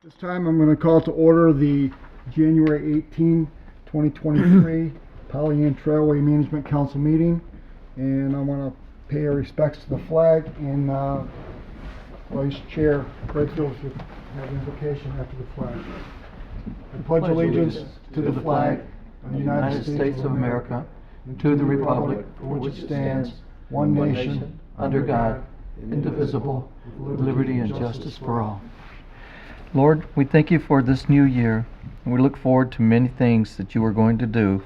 This time I'm going to call to order the January 18, 2023 Pollyant Trailway Management Council meeting, and I want to pay our respects to the flag, and Vice Chair Redfield should have invocation after the flag. I pledge allegiance to the flag of the United States of America and to the republic for which it stands, one nation, under God, indivisible, with liberty and justice for all. Lord, we thank you for this new year, and we look forward to many things that you are going to do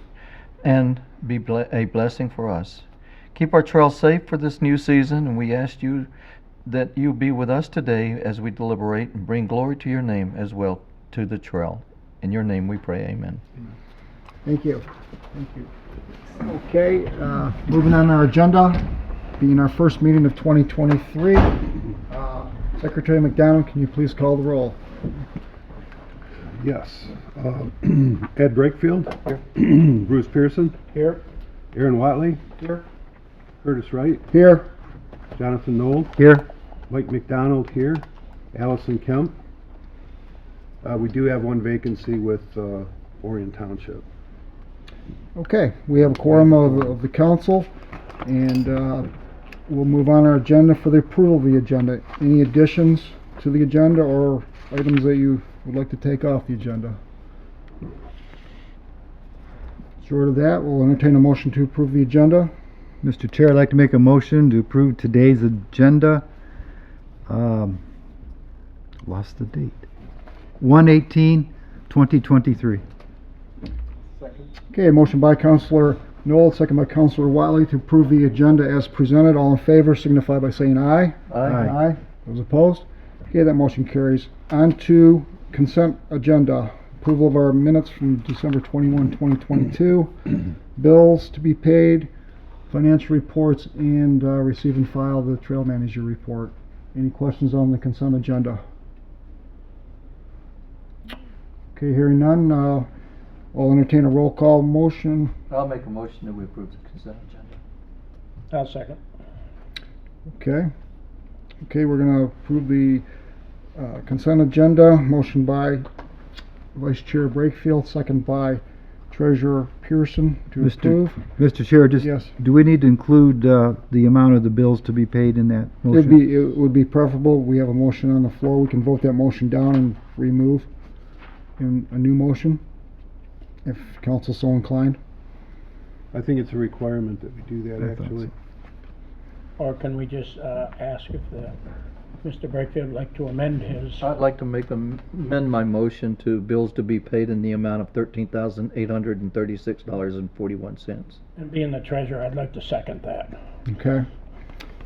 and be a blessing for us. Keep our trail safe for this new season, and we ask you that you be with us today as we deliberate and bring glory to your name as well to the trail. In your name we pray, amen. Thank you. Thank you. Okay, moving on our agenda, being our first meeting of 2023. Secretary McDonald, can you please call the roll? Yes. Ed Brakefield. Here. Bruce Pearson. Here. Aaron Watley. Here. Curtis Wright. Here. Jonathan Knoll. Here. Mike McDonald here. Allison Kemp. We do have one vacancy with Orion Township. Okay, we have a quorum of the council, and we'll move on our agenda for the approval of the agenda. Any additions to the agenda or items that you would like to take off the agenda? Short of that, we'll entertain a motion to approve the agenda. Mr. Chair, I'd like to make a motion to approve today's agenda. Lost the date. 1/18/2023. Okay, motion by Councilor Knoll, second by Councilor Watley to approve the agenda as presented. All in favor signify by saying aye. Aye. Those opposed? Okay, that motion carries. On to consent agenda. Approval of our minutes from December 21, 2022. Bills to be paid, financial reports, and receive and file the trail manager report. Any questions on the consent agenda? Okay, hearing none, I'll entertain a roll call motion. I'll make a motion that we approve the consent agenda. I'll second. Okay. Okay, we're gonna approve the consent agenda. Motion by Vice Chair Brakefield, second by Treasurer Pearson to approve. Mr. Chair, just, Yes. do we need to include the amount of the bills to be paid in that motion? It would be preferable. We have a motion on the floor. We can vote that motion down and remove in a new motion, if council so inclined. I think it's a requirement that we do that, I thought actually. Or can we just ask if Mr. Brakefield would like to amend his? I'd like to amend my motion to bills to be paid in the amount of $13,836.41. And being the treasurer, I'd like to second that. Okay. Okay,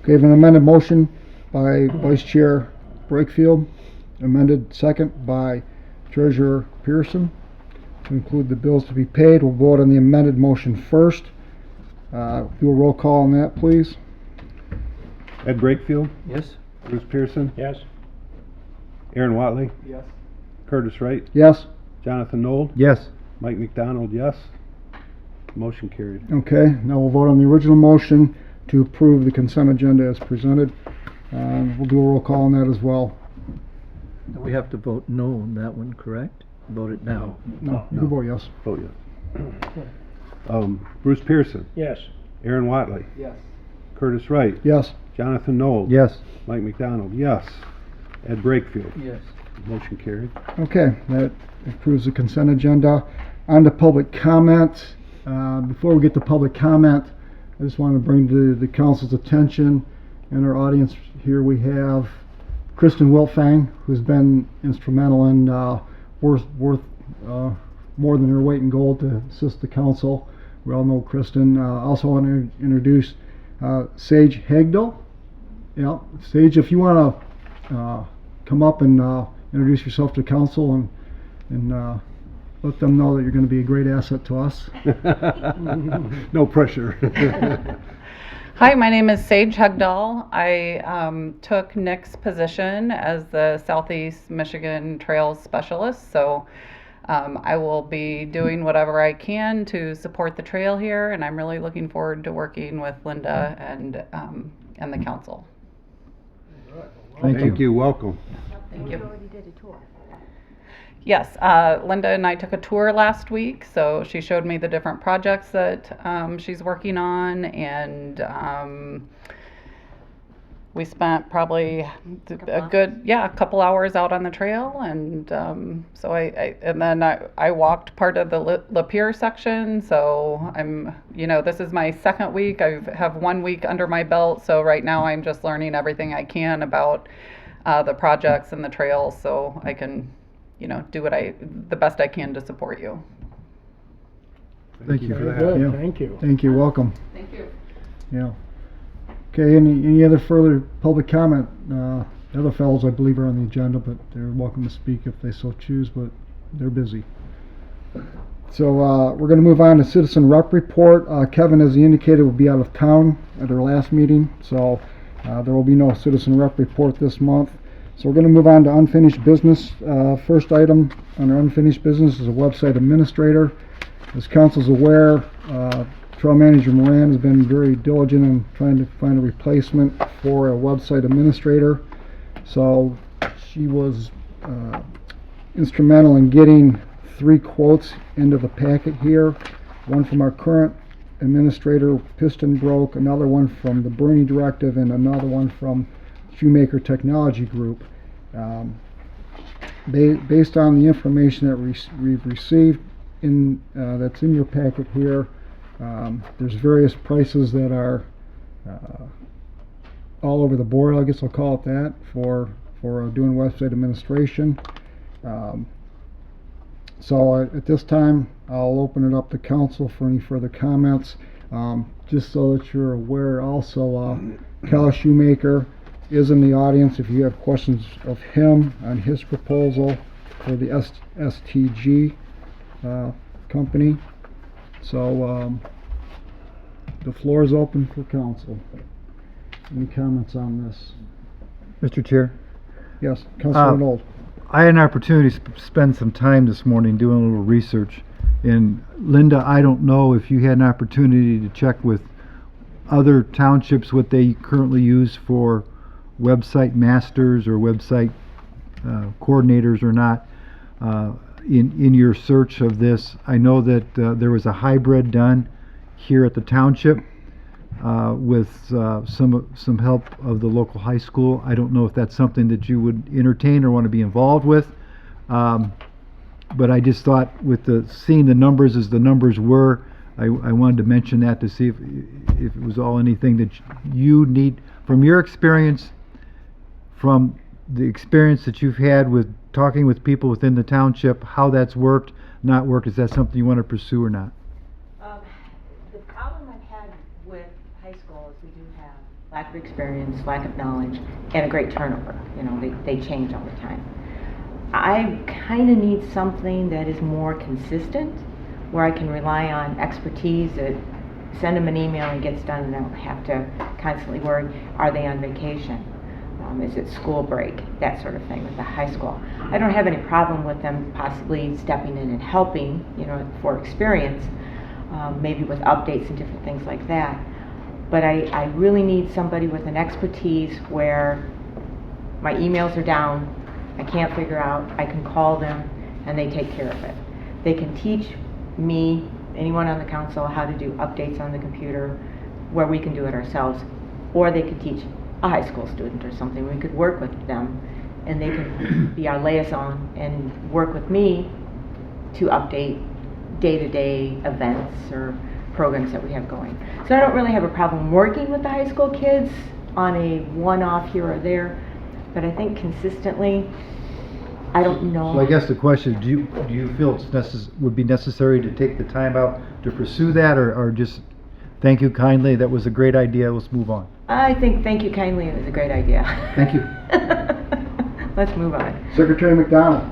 we have an amended motion by Vice Chair Brakefield, amended second by Treasurer Pearson to include the bills to be paid. We'll vote on the amended motion first. Do a roll call on that, please. Ed Brakefield. Yes? Bruce Pearson. Yes? Aaron Watley. Yes. Curtis Wright. Yes? Jonathan Knoll. Yes. Mike McDonald, yes. Motion carried. Okay, now we'll vote on the original motion to approve the consent agenda as presented. We'll do a roll call on that as well. We have to vote no on that one, correct? Vote it now. No, you can vote yes. Vote yes. Bruce Pearson. Yes. Aaron Watley. Yes. Curtis Wright. Yes. Jonathan Knoll. Yes. Mike McDonald, yes. Ed Brakefield. Yes. Motion carried. Okay, that approves the consent agenda. On to public comment. Before we get to public comment, I just want to bring to the council's attention and our audience here, we have Kristen Wilfang, who's been instrumental in worth more than her weight in gold to assist the council. We all know Kristen. Also want to introduce Sage Hagdahl. Yeah, Sage, if you want to come up and introduce yourself to council and let them know that you're going to be a great asset to us. No pressure. Hi, my name is Sage Hugdahl. I took Nick's position as the Southeast Michigan Trails Specialist, so I will be doing whatever I can to support the trail here, and I'm really looking forward to working with Linda and the council. Thank you. Welcome. Thank you. Yes, Linda and I took a tour last week, so she showed me the different projects that she's working on, and we spent probably a couple hours out on the trail, and so I walked part of the Lapeer section. So this is my second week. I have 1 week under my belt, so right now I'm just learning everything I can about the projects and the trails, so I can, do the best I can to support you. Thank you. for Very that. good, Yeah. thank you. Thank you, welcome. Thank you. Yeah. Okay, any other further public comment? The other fellows, I believe, are on the agenda, but they're welcome to speak if they so choose, but they're busy. So we're going to move on to citizen rep report. Kevin, as he indicated, will be out of town at our last meeting, so there will be no citizen rep report this month. So we're going to move on to unfinished business. First item on our unfinished business is a website administrator. As council's aware, Trail Manager Moran has been very diligent in trying to find a replacement for a website administrator. So she was instrumental in getting 3 quotes into the packet here. One from our current administrator, Piston Broke, another one from the Bernie Directive, and another one from Shoemaker Technology Group. Based on the information that we've received that's in your packet here, there's various prices that are all over the board, I guess I'll call it that, for doing website administration. So at this time, I'll open it up to council for any further comments. Just so that you're aware, also, Cal Shoemaker is in the audience if you have questions of him on his proposal for the STG company. So the floor is open for council. Any comments on this? Mr. Chair, Yes, Councilor Arnold. I had an opportunity to spend some time this morning doing a little research. And Linda, I don't know if you had an opportunity to check with other townships what they currently use for website masters or website coordinators or not. In your search of this, I know that there was a hybrid done here at the township with some help of the local high school. I don't know if that's something that you would entertain or want to be involved with. But I just thought with seeing the numbers as the numbers were, I wanted to mention that to see if it was all anything that you need from your experience, from the experience that you've had with talking with people within the township, how that's worked, not worked. Is that something you want to pursue or not? The problem I've had with high school is we do have lack of experience, lack of knowledge, and a great turnover. They change all the time. I kind of need something that is more consistent, where I can rely on expertise that send them an email and gets done, and I don't have to constantly worry, are they on vacation? Is it school break? That sort of thing with the high school. I don't have any problem with them possibly stepping in and helping, for experience, maybe with updates and different things like that. But I really need somebody with an expertise where my emails are down, I can't figure out, I can call them, and they take care of it. They can teach me, anyone on the council, how to do updates on the computer, where we can do it ourselves, or they could teach a high school student or something. We could work with them, and they could be our liaison and work with me to update day-to-day events or programs that we have going. So I don't really have a problem working with the high school kids on a one-off here or there, but I think consistently, I don't know. So I guess the question, do you feel it's would be necessary to take the time out to pursue that, or just thank you kindly, that was a great idea, let's move on? I think thank you kindly is a great idea. Thank you. Let's move on. Secretary McDonald.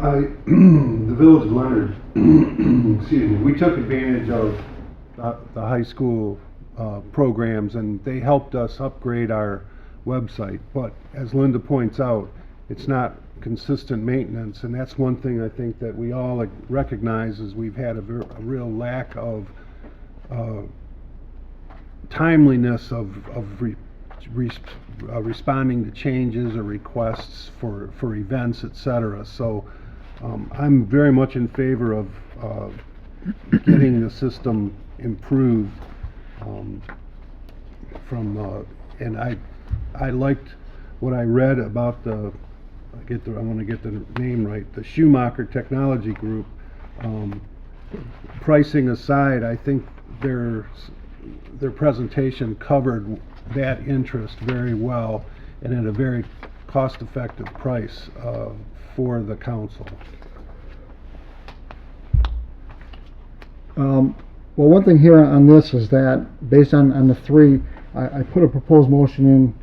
The Village of Leonard, excuse me, we took advantage of the high school programs, and they helped us upgrade our website. But as Linda points out, it's not consistent maintenance, and that's one thing I think that we all recognize is we've had a real lack of timeliness of responding to changes or requests for events, etc. So I'm very much in favor of getting the system improved. And I liked what I read about I want to get the name right, the Schumacher Technology Group. Pricing aside, I think their presentation covered that interest very well and at a very cost-effective price for the council. Well, one thing here on this is that, based on the three, I put a proposed motion in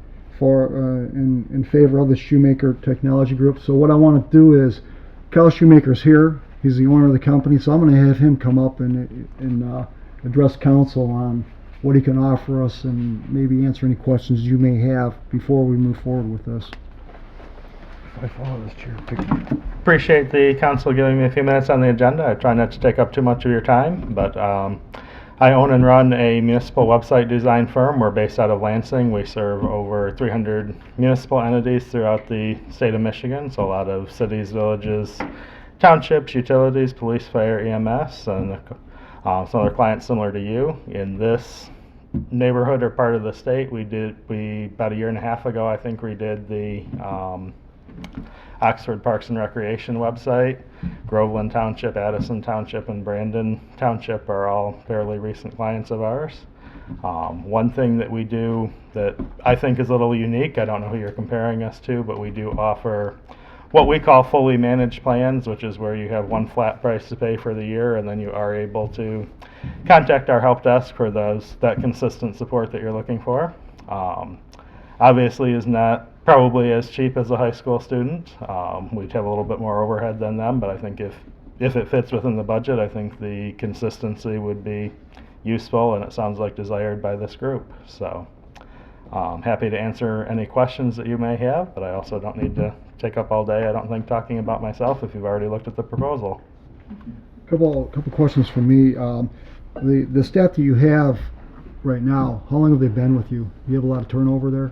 in favor of the Shoemaker Technology Group. So what I want to do is, Kyle Shoemaker's here. He's the owner of the company, so I'm going to have him come up and address council on what he can offer us and maybe answer any questions you may have before we move forward with this. If I follow this chair picture. Appreciate the council giving me a few minutes on the agenda. I try not to take up too much of your time, but I own and run a municipal website design firm. We're based out of Lansing. We serve over 300 municipal entities throughout the state of Michigan, so a lot of cities, villages, townships, utilities, police, fire, EMS, and some other clients similar to you. In this neighborhood or part of the state, we about a year and a half ago, I think, redid the Oxford Parks and Recreation website. Groveland Township, Addison Township, and Brandon Township are all fairly recent clients of ours. One thing that we do that I think is a little unique, I don't know who you're comparing us to, but we do offer what we call fully managed plans, which is where you have one flat price to pay for the year, and then you are able to contact our help desk for that consistent support that you're looking for. Obviously is not probably as cheap as a high school student. We'd have a little bit more overhead than them, but I think if it fits within the budget, I think the consistency would be useful, and it sounds like desired by this group. So happy to answer any questions that you may have, but I also don't need to take up all day, I don't think, talking about myself if you've already looked at the proposal. Couple questions from me. The staff that you have right now, how long have they been with you? Do you have a lot of turnover there?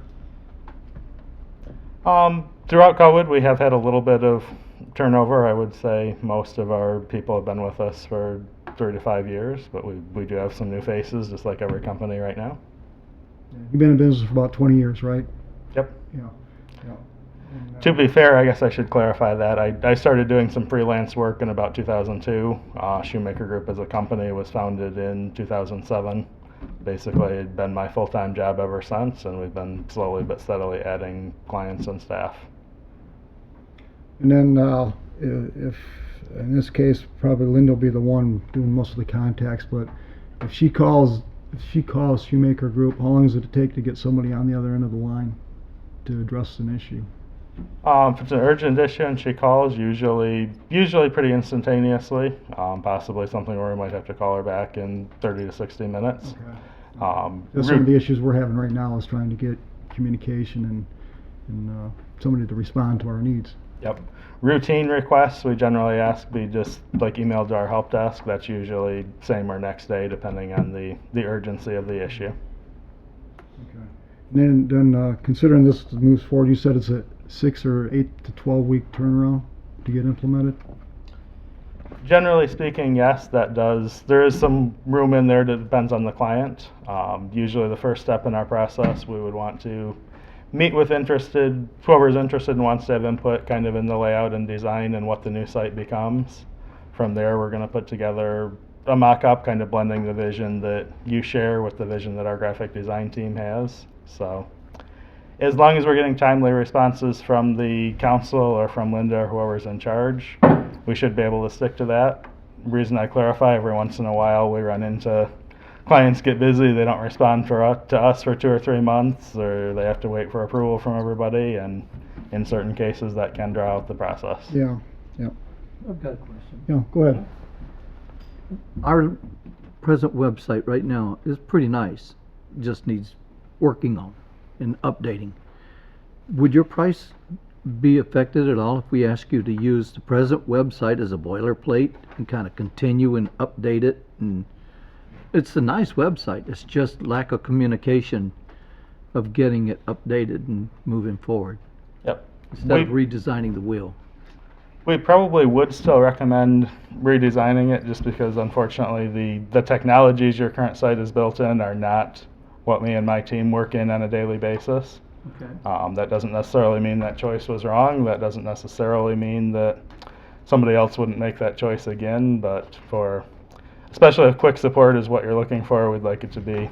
Throughout COVID, we have had a little bit of turnover. I would say most of our people have been with us for 3 to 5 years, but we do have some new faces, just like every company right now. You've been in business for about 20 years, right? Yep. Yeah. And, To be fair, I guess I should clarify that. I started doing some freelance work in about 2002. Shoemaker Group as a company was founded in 2007. Basically, it's been my full-time job ever since, and we've been slowly but steadily adding clients and staff. And then, if in this case, probably Linda will be the one doing most of the contacts. But if she calls Shoemaker Group, how long does it take to get somebody on the other end of the line to address an issue? If it's an urgent issue and she calls, usually pretty instantaneously. Possibly something where we might have to call her back in 30 to 60 minutes. Okay. That's some of the issues we're having right now is trying to get communication and somebody to respond to our needs. Yep. Routine requests, we generally ask be just like emailed to our help desk. That's usually same or next day, depending on the urgency of the issue. Okay. And then considering this moves forward, you said it's a 6 or 8 to 12 week turnaround to get implemented? Generally speaking, yes, that does. There is some room in there that depends on the client. Usually the first step in our process, we would want to meet with whoever's interested and wants to have input kind of in the layout and design and what the new site becomes. From there, we're going to put together a mock-up, kind of blending the vision that you share with the vision that our graphic design team has. So as long as we're getting timely responses from the council or from Linda or whoever's in charge, we should be able to stick to that. Reason I clarify, every once in a while we run into clients get busy, they don't respond to us for 2 or 3 months, or they have to wait for approval from everybody, and in certain cases that can draw out the process. Yeah. I've got a question. Yeah, go ahead. Our present website right now is pretty nice, just needs working on and updating. Would your price be affected at all if we ask you to use the present website as a boilerplate and kind of continue and update it? And it's a nice website, it's just lack of communication of getting it updated and moving forward, Yep. instead of redesigning the wheel. We probably would still recommend redesigning it just because unfortunately the technologies your current site is built in are not what me and my team work in on a daily basis. Okay. That doesn't necessarily mean that choice was wrong. That doesn't necessarily mean that somebody else wouldn't make that choice again, but especially if quick support is what you're looking for, we'd like it to be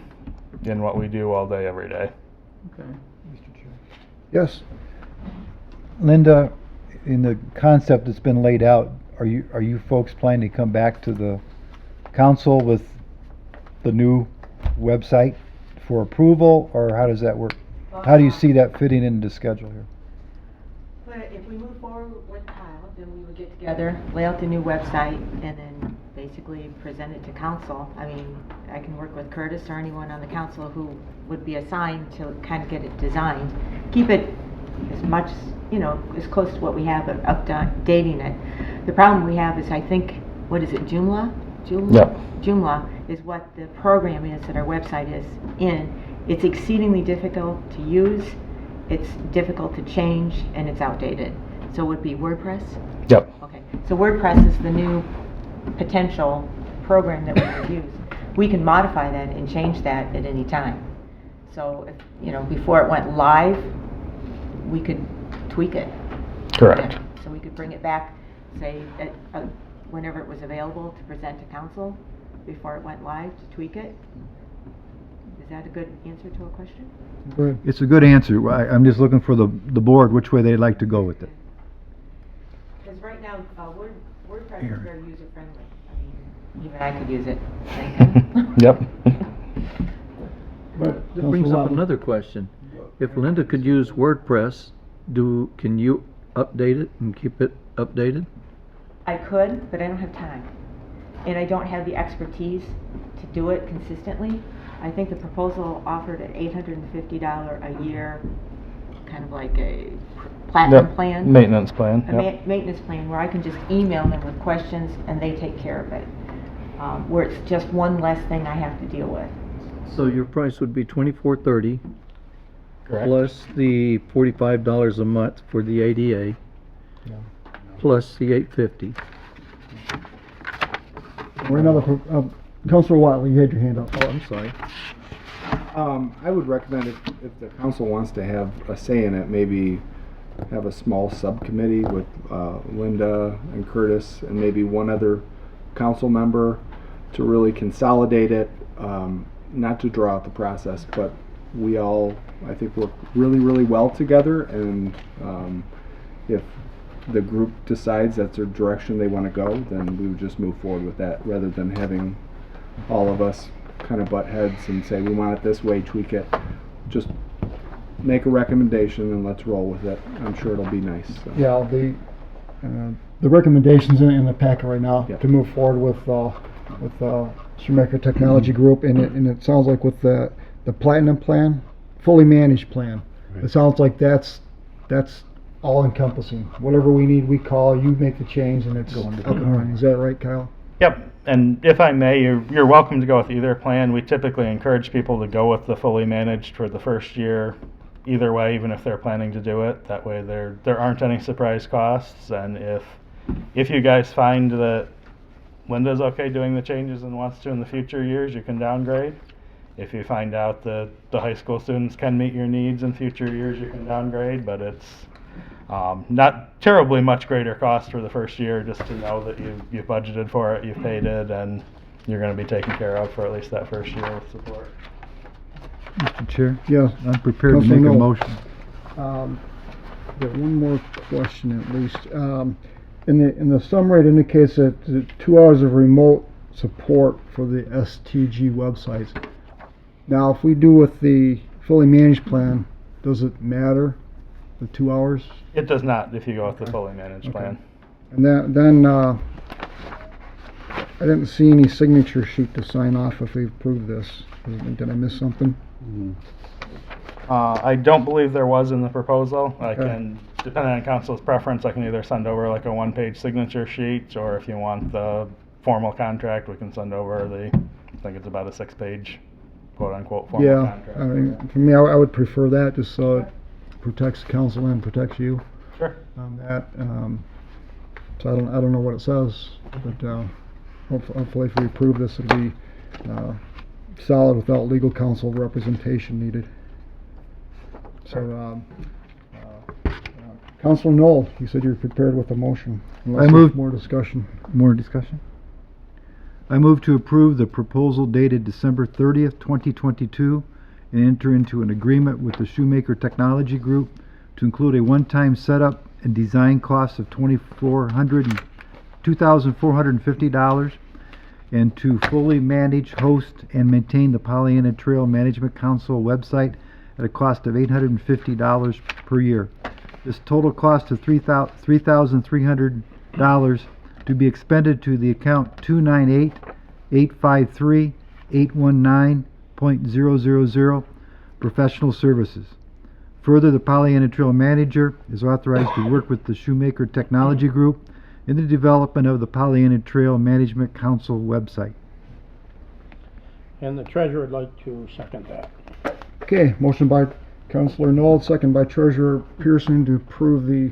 in what we do all day, every day. Okay. Yes. Linda, in the concept that's been laid out, are you folks planning to come back to the council with the new website for approval, or how does that work? How do you see that fitting into the schedule here? But if we move forward with Kyle, then we would get together, lay out the new website, and then basically present it to council. I mean, I can work with Curtis or anyone on the council who would be assigned to kind of get it designed. Keep it as much, as close to what we have, but updating it. The problem we have is, I think, what is it, Joomla? Yep. Joomla is what the program is that our website is in. It's exceedingly difficult to use, it's difficult to change, and it's outdated. So it would be WordPress? Yep. Okay, so WordPress is the new potential program that we could use. We can modify that and change that at any time. So, if, before it went live, we could tweak it. Correct. Yeah. So we could bring it back, say, whenever it was available to present to council, before it went live, to tweak it. Is that a good answer to a question? Good. It's a good answer. I'm just looking for the board, which way they'd like to go with it. Because right now, WordPress Here. is very user-friendly. I mean, even I could use it. Yep. That brings up another question. If Linda could use WordPress, can you update it and keep it updated? I could, but I don't have time. And I don't have the expertise to do it consistently. I think the proposal offered an $850 a year, kind of like a platinum plan. Maintenance plan. A Yep. maintenance plan where I can just email them with questions and they take care of it. Where it's just one less thing I have to deal with. So your price would be $24.30 Correct. plus the $45 a month for the ADA, plus the $850. Or another, Councilor Watley, you had your hand up. Oh, I'm sorry. I would recommend if the council wants to have a say in it, maybe have a small subcommittee with Linda and Curtis and maybe one other council member to really consolidate it, not to draw out the process, but we all, I think, work really, really well together, and if the group decides that's their direction they want to go, then we would just move forward with that rather than having all of us kind of butt heads and say we want it this way, tweak it. Just make a recommendation and let's roll with it. I'm sure it'll be nice. So. Yeah, the recommendations in the packet right now Yeah. to move forward with Shoemaker Technology Group, and it sounds like with the Platinum plan, fully managed plan, it sounds like that's all encompassing. Whatever we need, we call, you make the change, and it's up and running. Is that right, Kyle? Yep. And if I may, you're welcome to go with either plan. We typically encourage people to go with the fully managed for the first year, either way, even if they're planning to do it. That way there aren't any surprise costs. And if you guys find that Linda's okay doing the changes and wants to in the future years, you can downgrade. If you find out that the high school students can meet your needs in future years, you can downgrade, but it's not terribly much greater cost for the first year, just to know that you've budgeted for it, you've paid it, and you're going to be taken care of for at least that first year with support. Mr. Chair? Yeah. I'm prepared to Councilor make a Knoll. motion. Got one more question at least. In the summary, it indicates that 2 hours of remote support for the STG websites. Now, if we do with the fully managed plan, does it matter, the 2 hours? It does not if you go with the fully managed Okay. plan. And then I didn't see any signature sheet to sign off if we approve this. Did I miss something? I don't believe there was in the proposal. I Okay. can, depending on council's preference, I can either send over like a one-page signature sheet, or if you want the formal contract, we can send over I think it's about a 6-page quote-unquote formal Yeah, contract. I mean, for me, I would prefer that, just so it protects the council and protects you Sure. on that. So I don't know what it says, but hopefully if we approve this, it'll be solid without legal counsel representation needed. So, Councilor Knoll, you said you're prepared with a motion. Unless I there's moved- more discussion. More discussion? I move to approve the proposal dated December 30th, 2022, and enter into an agreement with the Shoemaker Technology Group to include a one-time setup and design cost of $2,450 and to fully manage, host, and maintain the Pollyanna Trail Management Council website at a cost of $850 per year. This total cost of $3,300 to be expended to the account 298-853-819.000 professional services. Further, the Pollyanna Trail Manager is authorized to work with the Shoemaker Technology Group in the development of the Pollyanna Trail Management Council website. And the treasurer would like to second that. Okay, motion by Councilor Knoll, second by Treasurer Pearson to approve the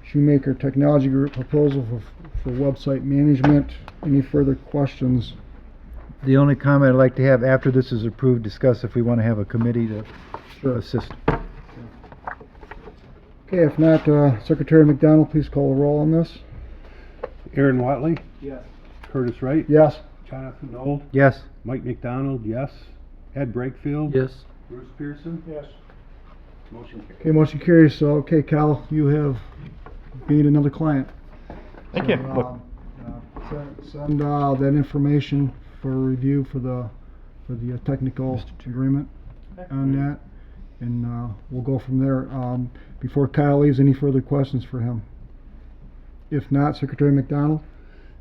Shoemaker Technology Group proposal for website management. Any further questions? The only comment I'd like to have after this is approved, discuss if we want to have a committee to assist. Okay, if not, Secretary McDonald, please call the roll on this. Aaron Watley, Yes. Curtis Wright, Yes. Jonathan Knoll, Yes. Mike McDonald, yes. Ed Brakefield. Yes. Bruce Pearson. Yes. Motion carried. Okay, motion carries. So, okay, Cal, you have gained another client. Thank So, you. Look, Send that information for review for the technical agreement on that, and we'll go from there. Before Kyle leaves, any further questions for him? If not, Secretary McDonald?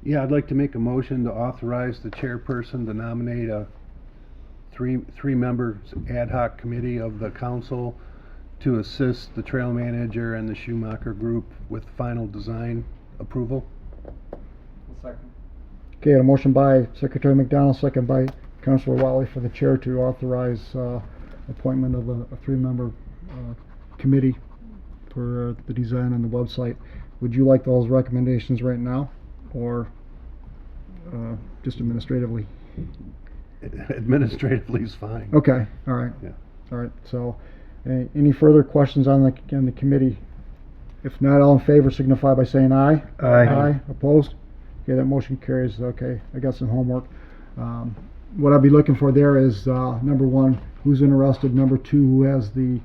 Yeah, I'd like to make a motion to authorize the chairperson to nominate a three members ad hoc committee of the council to assist the trail manager and the Schumacher Group with final design approval. Okay, a motion by Secretary McDonald, second by Councilor Watley for the chair to authorize appointment of a three-member committee for the design on the website. Would you like those recommendations right now, or just administratively? Administratively is fine. Okay, all right. Yeah. All right, so, any further questions on the committee? If not, all in favor signify by saying aye. Aye. Opposed? Okay, that motion carries. Okay, I got some homework. What I'll be looking for there is, number one, who's interested, number two, who has the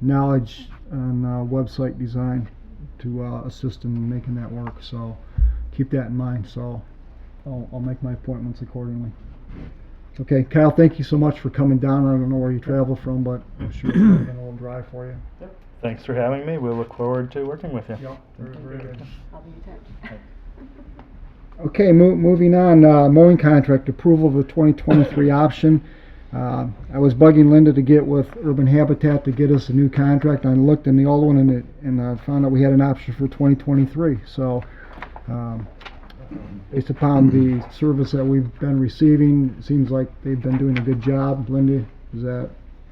knowledge on website design to assist in making that work, so keep that in mind, so I'll make my appointments accordingly. Okay, Kyle, thank you so much for coming down. I don't know where you travel from, but I'm sure it's been a little drive for you. thanks for having me. We look forward to working with you. Yeah, very good. I'll be in touch. Okay, moving on, mowing contract, approval of the 2023 option. I was bugging Linda to get with Urban Habitat to get us a new contract. I looked in the old one and found out we had an option for 2023. So, based upon the service that we've been receiving, it seems like they've been doing a good job. Linda, is that,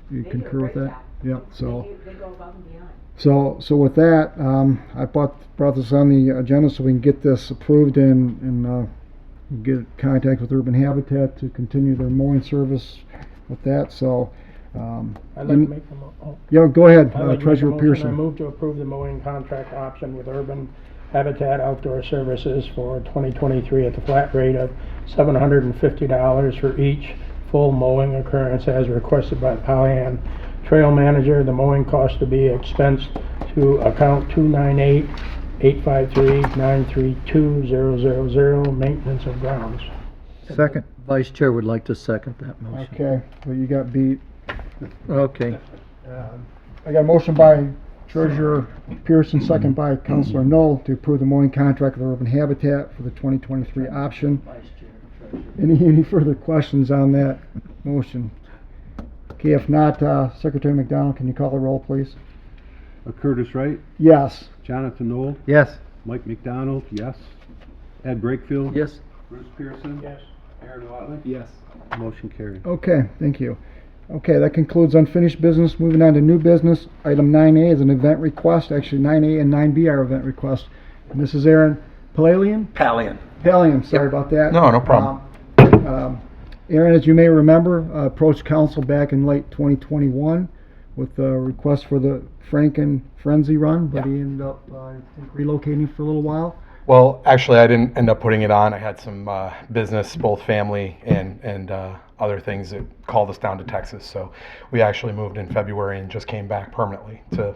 you They do a concur with great that? job. Yep, so. They go above and beyond. So with that, I brought this on the agenda so we can get this approved and get in contact with Urban Habitat to continue their mowing service with that, so. I'd like to make a Yeah, go ahead, I'd like to make a Treasurer motion. I Pearson. move to approve the mowing contract option with Urban Habitat Outdoor Services for 2023 at the flat rate of $750 for each full mowing occurrence as requested by Pollyanna Trail Manager. The mowing cost to be expensed to account 298-853-932-000, maintenance of grounds. Second. Vice Chair would like to second that motion. Okay, well, you got beat. Okay. I got a motion by Treasurer Pearson, second by Councilor Knoll to approve the mowing contract with Urban Habitat for the 2023 option. Any further questions on that motion? Okay, if not, Secretary McDonald, can you call the roll, please? Curtis Wright, Yes. Jonathan Knoll, Yes. Mike McDonald, yes. Ed Brakefield. Yes. Bruce Pearson. Yes. Aaron Watley. Yes. Motion carried. Okay, thank you. Okay, that concludes unfinished business. Moving on to new business. Item 9A is an event request. Actually, 9A and 9B are event requests. And this is Aaron Palalian? Pallian, sorry about that. No, no problem. Aaron, as you may remember, approached council back in late 2021 with a request for the Franken Frenzy Run, but he ended up I think relocating for a little while. Well, actually, I didn't end up putting it on. I had some business, both family and other things that called us down to Texas. So we actually moved in February and just came back permanently to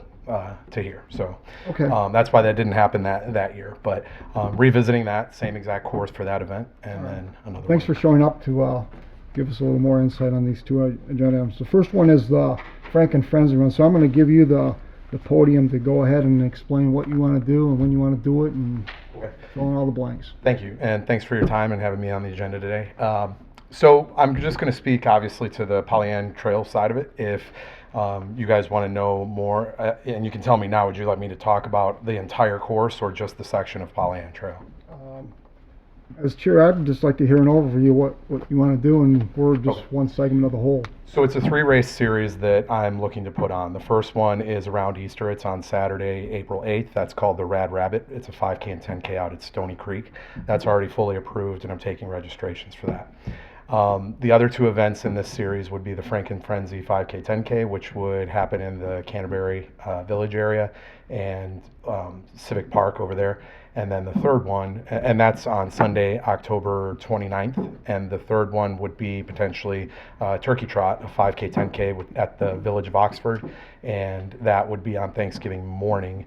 here. So Okay. that's why that didn't happen that year. But revisiting that same exact course for that event, and then another. Thanks one. for showing up to give us a little more insight on these two agenda items. The first one is the Franken Frenzy Run. So I'm going to give you the podium to go ahead and explain what you want to do and when you want to do it and Okay. fill in all the blanks. Thank you, and thanks for your time and having me on the agenda today. So I'm just going to speak, obviously, to the Pollyant Trail side of it. If you guys want to know more, and you can tell me now, would you like me to talk about the entire course or just the section of Pollyant Trail? As chair, I'd just like to hear an overview of what you want to do, and we're just Okay. one segment of the whole. So it's a 3-race series that I'm looking to put on. The first one is around Easter. It's on Saturday, April 8th. That's called the Rad Rabbit. It's a 5K and 10K out at Stony Creek. That's already fully approved, and I'm taking registrations for that. The other 2 events in this series would be the Franken Frenzy 5K 10K, which would happen in the Canterbury Village area and Civic Park over there. And then the third one, and that's on Sunday, October 29th. And the third one would be potentially Turkey Trot, a 5K 10K at the Village of Oxford. And that would be on Thanksgiving morning,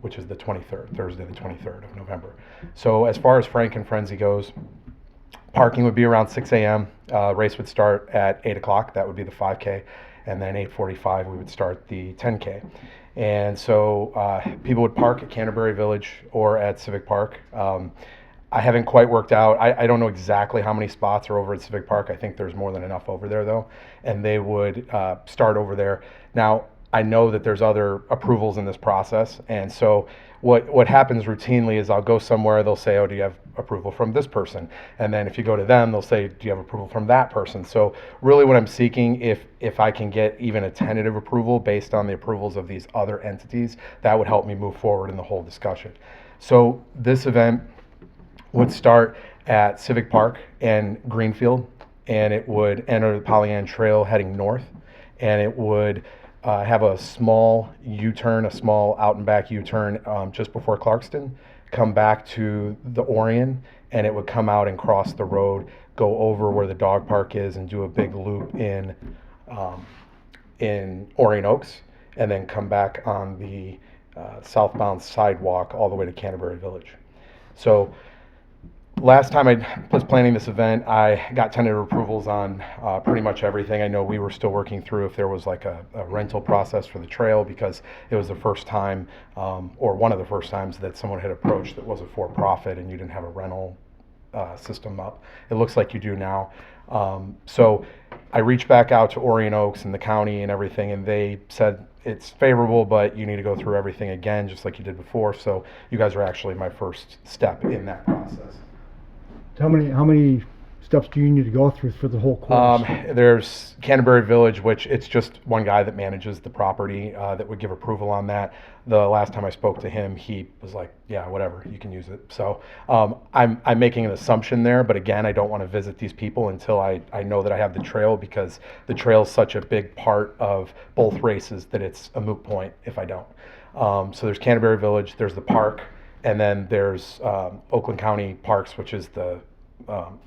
which is the 23rd, Thursday the 23rd of November. So as far as Franken Frenzy goes, parking would be around 6 a.m. Race would start at 8 o'clock. That would be the 5K. And then 8:45, we would start the 10K. And so people would park at Canterbury Village or at Civic Park. I haven't quite worked out. I don't know exactly how many spots are over at Civic Park. I think there's more than enough over there, though. And they would start over there. Now, I know that there's other approvals in this process. And so what happens routinely is I'll go somewhere, they'll say, oh, do you have approval from this person? And then if you go to them, they'll say, do you have approval from that person? So really what I'm seeking, if I can get even a tentative approval based on the approvals of these other entities, that would help me move forward in the whole discussion. So this event would start at Civic Park and Greenfield, and it would enter the Pollyant Trail heading north, and it would have a small U-turn, a small out and back U-turn just before Clarkston, come back to the Orion, and it would come out and cross the road, go over where the dog park is, and do a big loop in Orion Oaks, and then come back on the southbound sidewalk all the way to Canterbury Village. So last time I was planning this event, I got tentative approvals on pretty much everything. I know we were still working through if there was like a rental process for the trail, because it was the first time, or one of the first times, that someone had approached that was a for-profit and you didn't have a rental system up. It looks like you do now. So I reached back out to Orion Oaks and the county and everything, and they said it's favorable, but you need to go through everything again, just like you did before. So you guys are actually my first step in that process. How many steps do you need to go through for the whole course? There's Canterbury Village, which it's just one guy that manages the property that would give approval on that. The last time I spoke to him, he was like, yeah, whatever, you can use it. So I'm making an assumption there, but again, I don't want to visit these people until I know that I have the trail, because the trail is such a big part of both races that it's a moot point if I don't. So there's Canterbury Village, there's the park, and then there's Oakland County Parks, which is the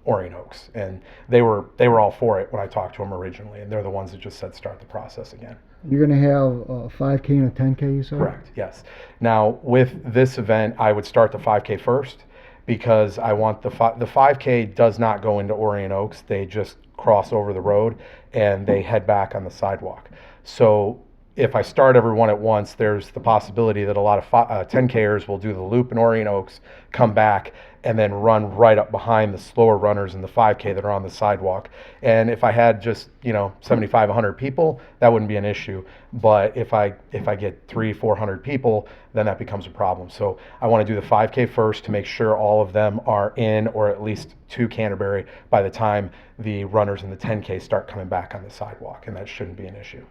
Orion Oaks, and they were all for it when I talked to them originally, and they're the ones that just said start the process again. You're going to have a 5K and a 10K, you said? Correct, yes. Now with this event, I would start the 5K first, because I want the 5K does not go into Orion Oaks. They just cross over the road and they head back on the sidewalk. So if I start everyone at once, there's the possibility that a lot of 10Kers will do the loop in Orion Oaks, come back, and then run right up behind the slower runners in the 5K that are on the sidewalk. And if I had just 75, 100 people, that wouldn't be an issue. But if I get 300, 400 people, then that becomes a problem. So I want to do the 5K first to make sure all of them are in, or at least to Canterbury by the time the runners in the 10K start coming back on the sidewalk, and that shouldn't be an issue.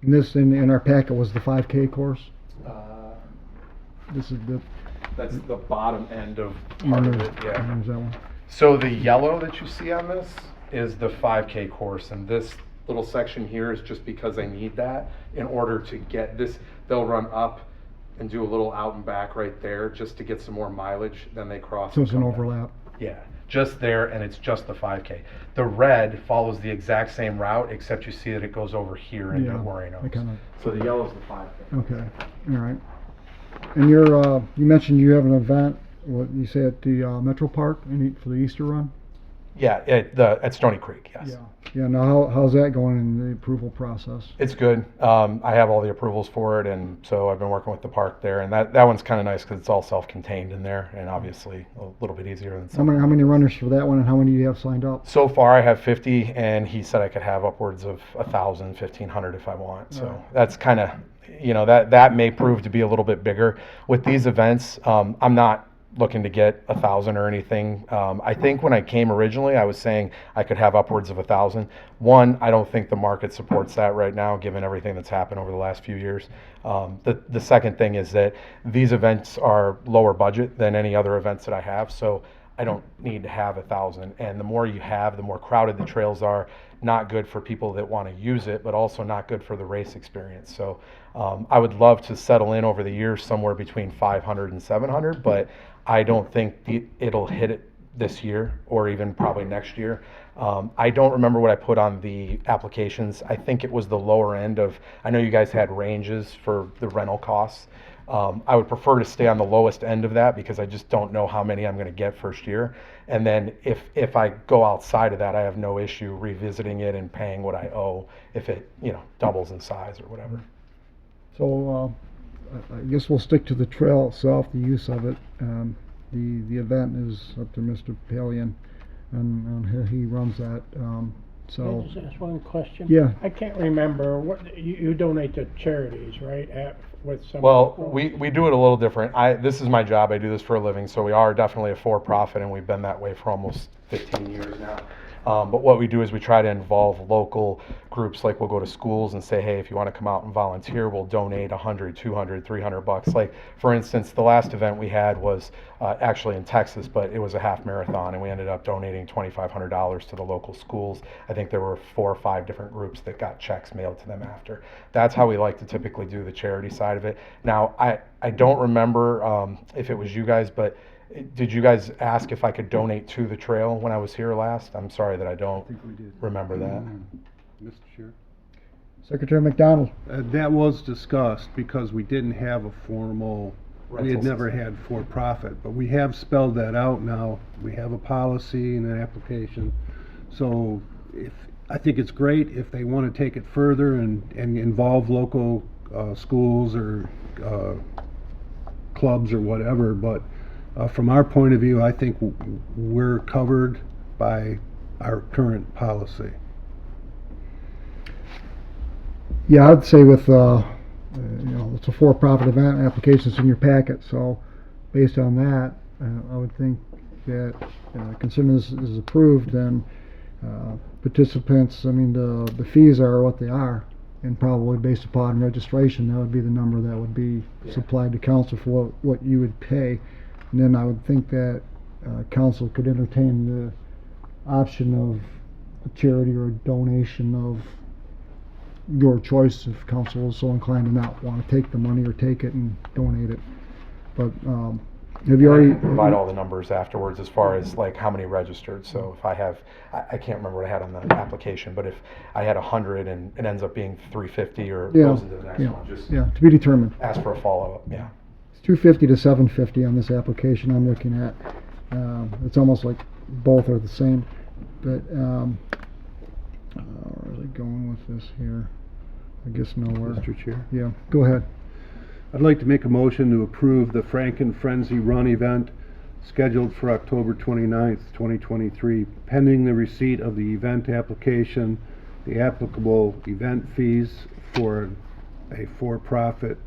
And this in our packet was the 5K course. This is the That's the bottom end of part of it, yeah. There's that one. So the yellow that you see on this is the 5K course, and this little section here is just because I need that in order to get this. They'll run up and do a little out and back right there just to get some more mileage. Then they cross. So and it's an come down. overlap. Yeah, just there, and it's just the 5K. The red follows the exact same route, except you see that it goes over here into Orion I Oaks. kinda- So the yellow's the 5K. Okay, all right. And you mentioned you have an event, what you say at the Metro Park for the Easter run? Yeah, at Stony Creek, yes. Yeah, now how's that going in the approval process? It's good. I have all the approvals for it, and so I've been working with the park there, and that one's kind of nice because it's all self-contained in there, and obviously a little bit easier than some. How many runners for that one, and how many do you have signed up? So far, I have 50, and he said I could have upwards of 1,000, 1,500 if I want. So that's kind of, that may prove to be a little bit bigger. With these events, I'm not looking to get 1,000 or anything. I think when I came originally, I was saying I could have upwards of 1,000. One, I don't think the market supports that right now, given everything that's happened over the last few years. The second thing is that these events are lower budget than any other events that I have, so I don't need to have 1,000. And the more you have, the more crowded the trails are. Not good for people that want to use it, but also not good for the race experience. So I would love to settle in over the years somewhere between 500 and 700, but I don't think it'll hit it this year or even probably next year. I don't remember what I put on the applications. I think it was the lower end of, I know you guys had ranges for the rental costs. I would prefer to stay on the lowest end of that because I just don't know how many I'm going to get first year. And then if I go outside of that, I have no issue revisiting it and paying what I owe if it doubles in size or whatever. So I guess we'll stick to the trail itself, the use of it. The event is up to Mr. Palian, and he runs that. Can I just ask one question? Yeah. I can't remember, what you donate to charities, right, with some. Well, we do it a little different. This is my job. I do this for a living, so we are definitely a for-profit, and we've been that way for almost 15 years now. But what we do is we try to involve local groups. Like we'll go to schools and say, hey, if you want to come out and volunteer, we'll donate 100, 200, 300 bucks. Like, for instance, the last event we had was actually in Texas, but it was a half marathon, and we ended up donating $2,500 to the local schools. I think there were 4 or 5 different groups that got checks mailed to them after. That's how we like to typically do the charity side of it. Now, I don't remember if it was you guys, but did you guys ask if I could donate to the trail when I was here last? I'm sorry that I don't remember that. Mr. Chair? Secretary McDonald. That was discussed because we didn't have a formal, we had never had for-profit, but we have spelled that out now. We have a policy and an application. So I think it's great if they want to take it further and involve local schools or clubs or whatever, but from our point of view, I think we're covered by our current policy. Yeah, I'd say with it's a for-profit event, applications in your packet. So, based on that, I would think that considering this is approved, then participants. I mean, the fees are what they are, and probably based upon registration, that would be the number that would be supplied to council for what you would pay. And then I would think that council could entertain the option of a charity or a donation of your choice if council is so inclined to not want to take the money or take it and donate it. But have you already provide all the numbers afterwards as far as like how many registered? So if I have, I can't remember what I had on the application, but if I had 100 and it ends up being 350 or goes into the next one, just to be determined. ask for a follow-up. Yeah. 250 to 750 on this application I'm looking at. It's almost like both are the same, but where is it going with this here? I guess nowhere. Mr. Chair. Yeah, go ahead. I'd like to make a motion to approve the Franken Frenzy Run event scheduled for October 29th, 2023, pending the receipt of the event application, the applicable event fees for a for-profit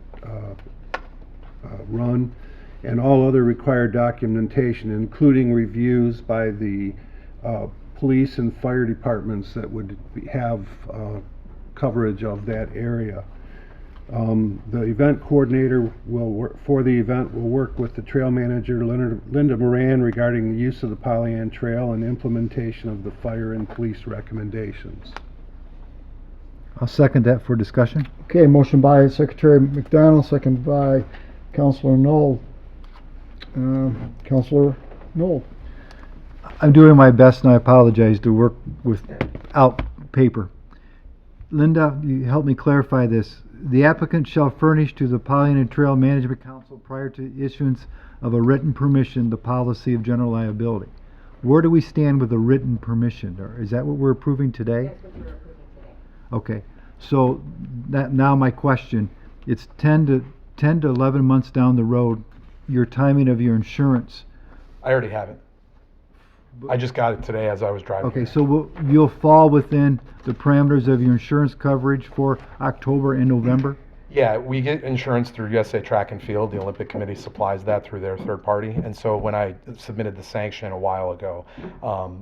run, and all other required documentation, including reviews by the police and fire departments that would have coverage of that area. The event coordinator for the event will work with the trail manager, Linda Moran, regarding the use of the Pollyant Trail and implementation of the fire and police recommendations. I'll second that for discussion. Okay, motion by Secretary McDonald, second by Councilor Knoll. Councilor Knoll. I'm doing my best, and I apologize, to work without paper. Linda, you help me clarify this. The applicant shall furnish to the Pollyant Trail Management Council prior to issuance of a written permission the policy of general liability. Where do we stand with the written permission? Or is that what we're approving today? That's what you're approving today. Okay, so that now my question, it's 10 to 11 months down the road, your timing of your insurance. I already have it. I just got it today as I was driving. Okay, here. so you'll fall within the parameters of your insurance coverage for October and November? Yeah, we get insurance through USA Track and Field. The Olympic Committee supplies that through their third party. And so when I submitted the sanction a while ago,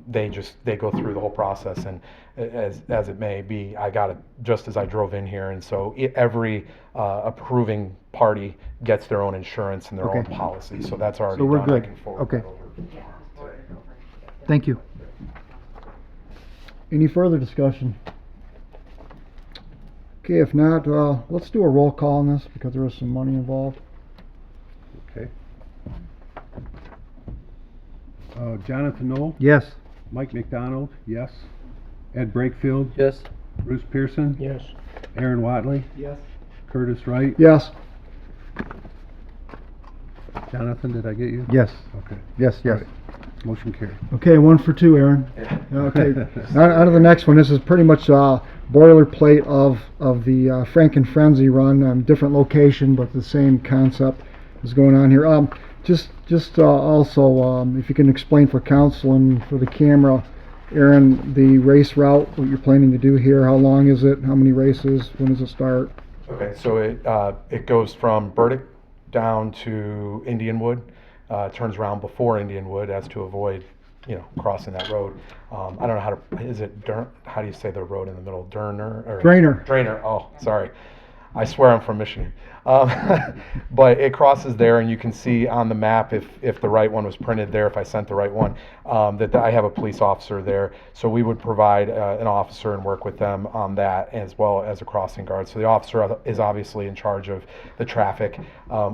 they go through the whole process. And as it may be, I got it just as I drove in here. And so every approving party gets their own insurance and their own Okay. policy. So that's already So we're done. I good. can forward Okay. that over. Thank you. Any further discussion? Okay, if not, let's do a roll call on this because there is some money involved. Okay. Jonathan Knoll, Yes. Mike McDonald, yes. Ed Brakefield, Yes. Bruce Pearson, Yes. Aaron Watley, Yes. Curtis Wright. Yes. Jonathan, did I get you? Yes. Okay. Yes, yes. Motion carried. Okay, 1 for 2, Aaron. Okay, on to the next one. This is pretty much boilerplate of the Franken Frenzy run, different location, but the same concept is going on here. Also, if you can explain for council and for the camera, Aaron, the race route, what you're planning to do here, how long is it, how many races, when does it start? Okay, so it goes from Burdick down to Indianwood, turns around before Indianwood as to avoid, crossing that road. I don't know how do you say the road in the middle? Drainer? Drainer, oh, sorry. I swear I'm from Michigan. But it crosses there, and you can see on the map, if the right one was printed there, if I sent the right one, that I have a police officer there. So we would provide an officer and work with them on that, as well as a crossing guard. So the officer is obviously in charge of the traffic.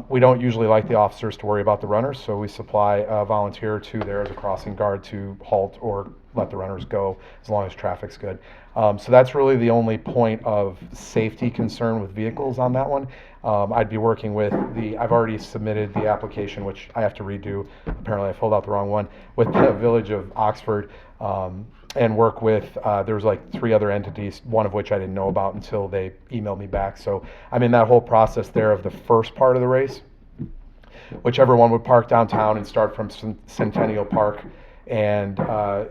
We don't usually like the officers to worry about the runners, so we supply a volunteer or two there as a crossing guard to halt or let the runners go as long as traffic's good. So that's really the only point of safety concern with vehicles on that one. I'd be working with I've already submitted the application, which I have to redo. Apparently I filled out the wrong one, with the Village of Oxford, and work with, there was like 3 other entities, one of which I didn't know about until they emailed me back. So I'm in that whole process there of the first part of the race. Whichever one would park downtown and start from Centennial Park. And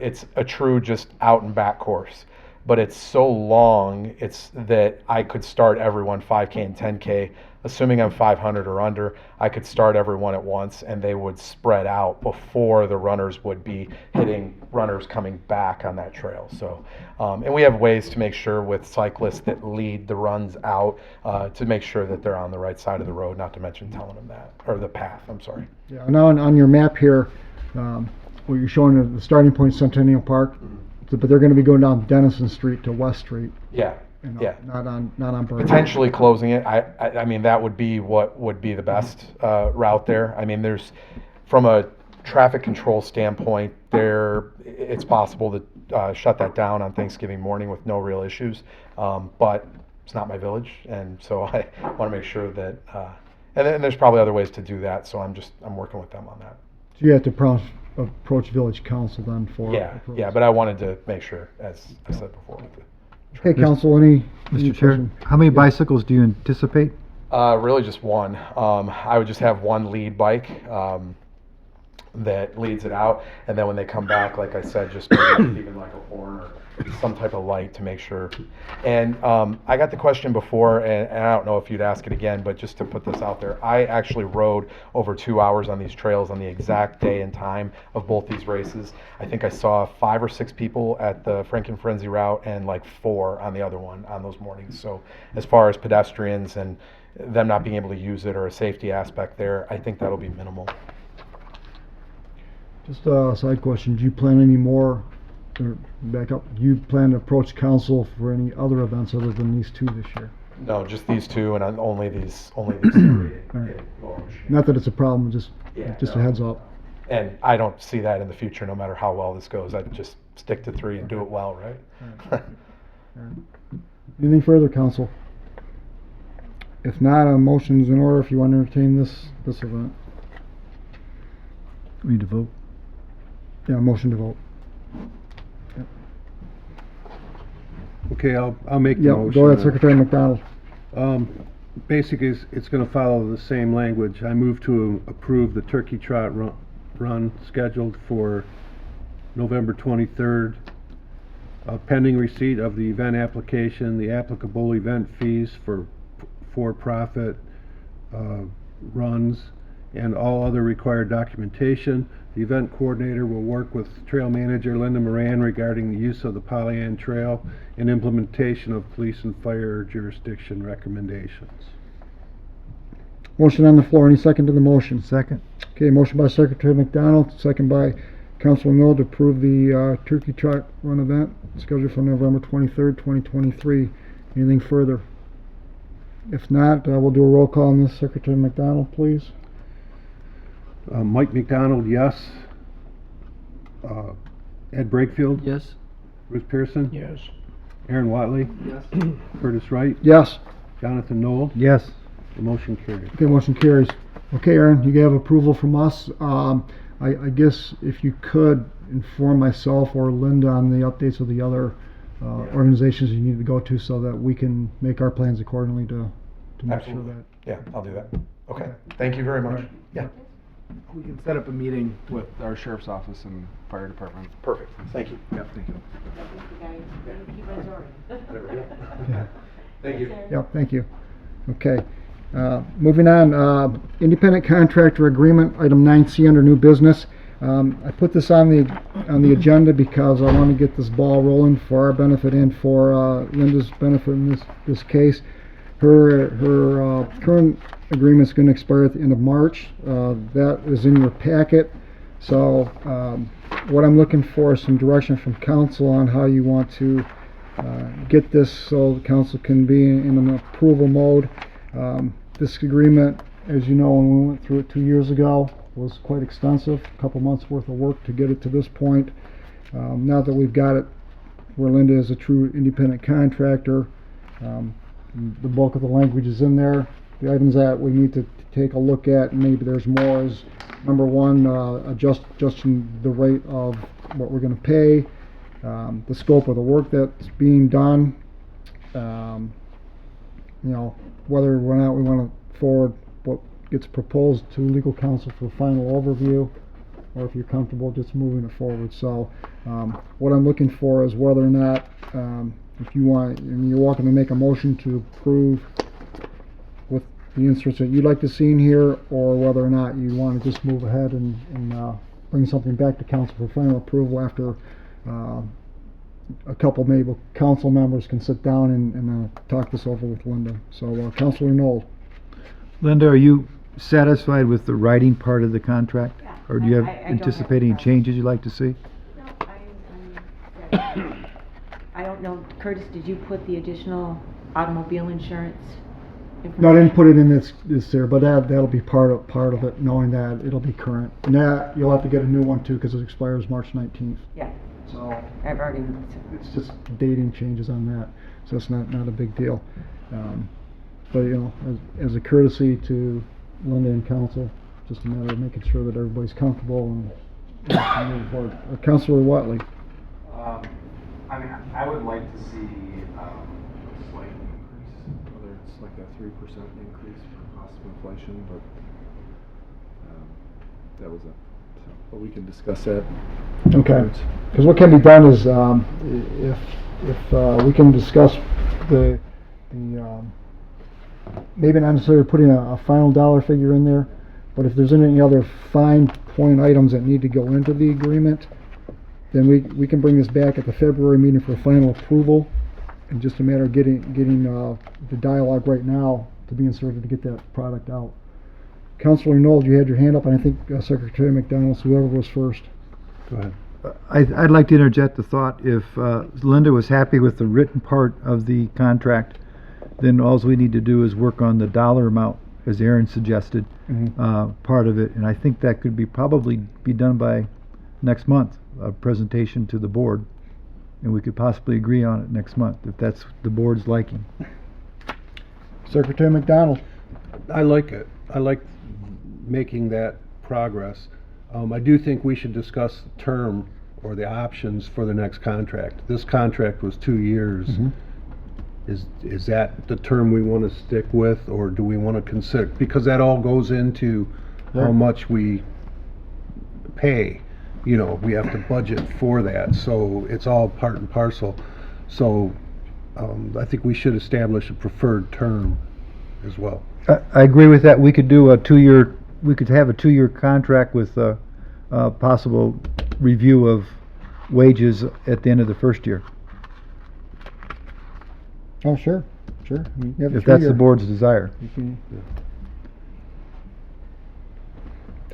it's a true just out and back course, but it's so long that I could start everyone 5K and 10K, assuming I'm 500 or under. I could start everyone at once, and they would spread out before the runners would be hitting runners coming back on that trail. So, and we have ways to make sure with cyclists that lead the runs out to make sure that they're on the right side of the road. Not to mention telling them that, or the path. I'm sorry. Yeah. Now on your map here. Well, you're showing the starting point, Centennial Park, but they're going to be going down Denison Street to West Street. Yeah, yeah. Not on Burdick. Potentially closing it. I mean, that would be what would be the best route there. I mean, there's, from a traffic control standpoint, it's possible to shut that down on Thanksgiving morning with no real issues, but it's not my village, and so I want to make sure that, and then there's probably other ways to do that, so I'm working with them on that. So you have to approach village council then for Yeah, but I wanted to make sure, as I said before, with the Hey, council, any Mr. Chair, question? how many bicycles do you anticipate? Really just one. I would just have one lead bike that leads it out, and then when they come back, like I said, just maybe even like a horn or some type of light to make sure. And I got the question before, and I don't know if you'd ask it again, but just to put this out there, I actually rode over 2 hours on these trails on the exact day and time of both these races. I think I saw 5 or 6 people at the Franken Frenzy route and like 4 on the other one on those mornings. So as far as pedestrians and them not being able to use it or a safety aspect there, I think that'll be minimal. Just a side question, do you plan any more, or back up, do you plan to approach council for any other events other than these 2 this year? No, just these 2 and only these 3. Right. Not that it's a problem, just Yeah, a heads up. And I don't see that in the future, no matter how well this goes. I'd just stick to 3 and do it well, right? Anything further, council? If not, a motion's in order if you want to entertain this event. We need to vote. Yeah, motion to vote. Okay, I'll make the Yeah, motion. go ahead, then. Secretary McDonald. Basically, it's going to follow the same language. I move to approve the Turkey Trot run scheduled for November 23rd, pending receipt of the event application, the applicable event fees for for-profit runs, and all other required documentation. The event coordinator will work with trail manager Linda Moran regarding the use of the Pollyant Trail and implementation of police and fire jurisdiction recommendations. Motion on the floor, any second to the motion? Second. Okay, motion by Secretary McDonald, second by Councilor Mill to approve the Turkey Trot Run event scheduled for November 23rd, 2023. Anything further? If not, we'll do a roll call on this. Secretary McDonald, please. Mike McDonald, yes. Ed Brakefield? Yes. Bruce Pearson? Yes. Aaron Watley? Yes. Curtis Wright? Yes. Jonathan Knoll? Yes. The motion carried. Okay, motion carries. Okay, Aaron, you have approval from us. I guess if you could inform myself or Linda on the updates of the other organizations you need to go to so that we can make our plans accordingly to make Absolutely. sure that. Yeah, I'll do that. Okay, thank you very much. Alright. Yeah, We can set up a meeting with our sheriff's office and fire department. perfect. Thank you. Yep, thank you. Yeah. Thank you. Yep, thank you. Okay, moving on, independent contractor agreement, item 9C under new business. I put this on the agenda because I want to get this ball rolling for our benefit and for Linda's benefit in this case. Her current agreement is going to expire at the end of March. That is in your packet. So what I'm looking for is some direction from council on how you want to get this so the council can be in an approval mode. This agreement, as you know, when we went through it 2 years ago, was quite extensive, a couple months worth of work to get it to this point. Now that we've got it where Linda is a true independent contractor, the bulk of the language is in there. The items that we need to take a look at, and maybe there's more, is number one, adjusting the rate of what we're going to pay, the scope of the work that's being done, whether or not we want to forward what gets proposed to legal counsel for final overview, or if you're comfortable just moving it forward. So what I'm looking for is whether or not, if you want, you're welcome to make a motion to approve with the inserts that you'd like to see in here, or whether or not you want to just move ahead and bring something back to council for final approval after a couple maybe council members can sit down and talk this over with Linda. So Councilor Knoll. Linda, are you satisfied with the writing part of the contract? Yeah, Or do you have I don't have anticipating a problem. changes you'd like to see? No, I don't know, Curtis, did you put the additional automobile insurance information? No, I didn't put it in this there, but that'll be part of it, knowing that it'll be current. And that, you'll have to get a new one too, because it expires March 19th. Yeah, So I've already, it's just dating changes on that, so it's not a big deal. But as a courtesy to Linda and council, just a matter of making sure that everybody's comfortable and moving forward. Councilor Watley. I mean, I would like to see like a 3% increase for cost of inflation, but that was but we can discuss that. Okay, because what can be done is, if we can discuss the maybe not necessarily putting a final dollar figure in there, but if there's any other fine point items that need to go into the agreement, then we can bring this back at the February meeting for final approval. And just a matter of getting the dialogue right now to be inserted to get that product out. Councilor Knoll, you had your hand up, and I think Secretary McDonald, whoever was first. Go ahead. I'd like to interject the thought, if Linda was happy with the written part of the contract, then all we need to do is work on the dollar amount, as Aaron suggested, part of it, and I think that could probably be done by next month, a presentation to the board, and we could possibly agree on it next month, if that's the board's liking. Secretary McDonald. I like it. I like making that progress. I do think we should discuss the term or the options for the next contract. This contract was 2 years. Is that the term we want to stick with, or do we want to consider, because that all goes into how much we pay. You know, we have to budget for that, so it's all part and parcel. So I think we should establish a preferred term as well. I agree with that. We could do we could have a 2-year contract with a possible review of wages at the end of the first year, Oh, sure. I mean, you have a if that's the 3-year. board's desire.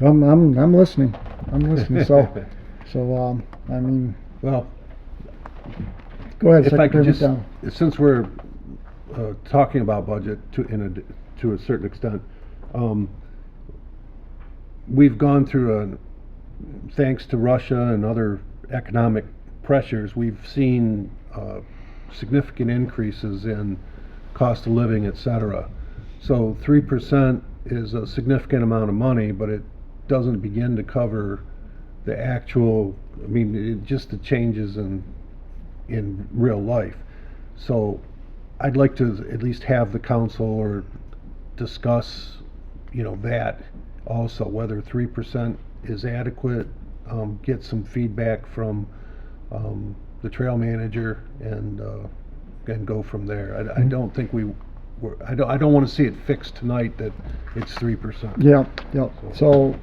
I'm listening. So I mean, Well, go ahead, if I Secretary could just, McDonald. since we're talking about budget to a certain extent, we've gone through thanks to Russia and other economic pressures, we've seen significant increases in cost of living, etc. So 3% is a significant amount of money, but it doesn't begin to cover the actual, just the changes in real life. So I'd like to at least have the council or discuss, that also, whether 3% is adequate, get some feedback from the trail manager, and go from there. I don't think I don't want to see it fixed tonight that it's 3%. Yeah. So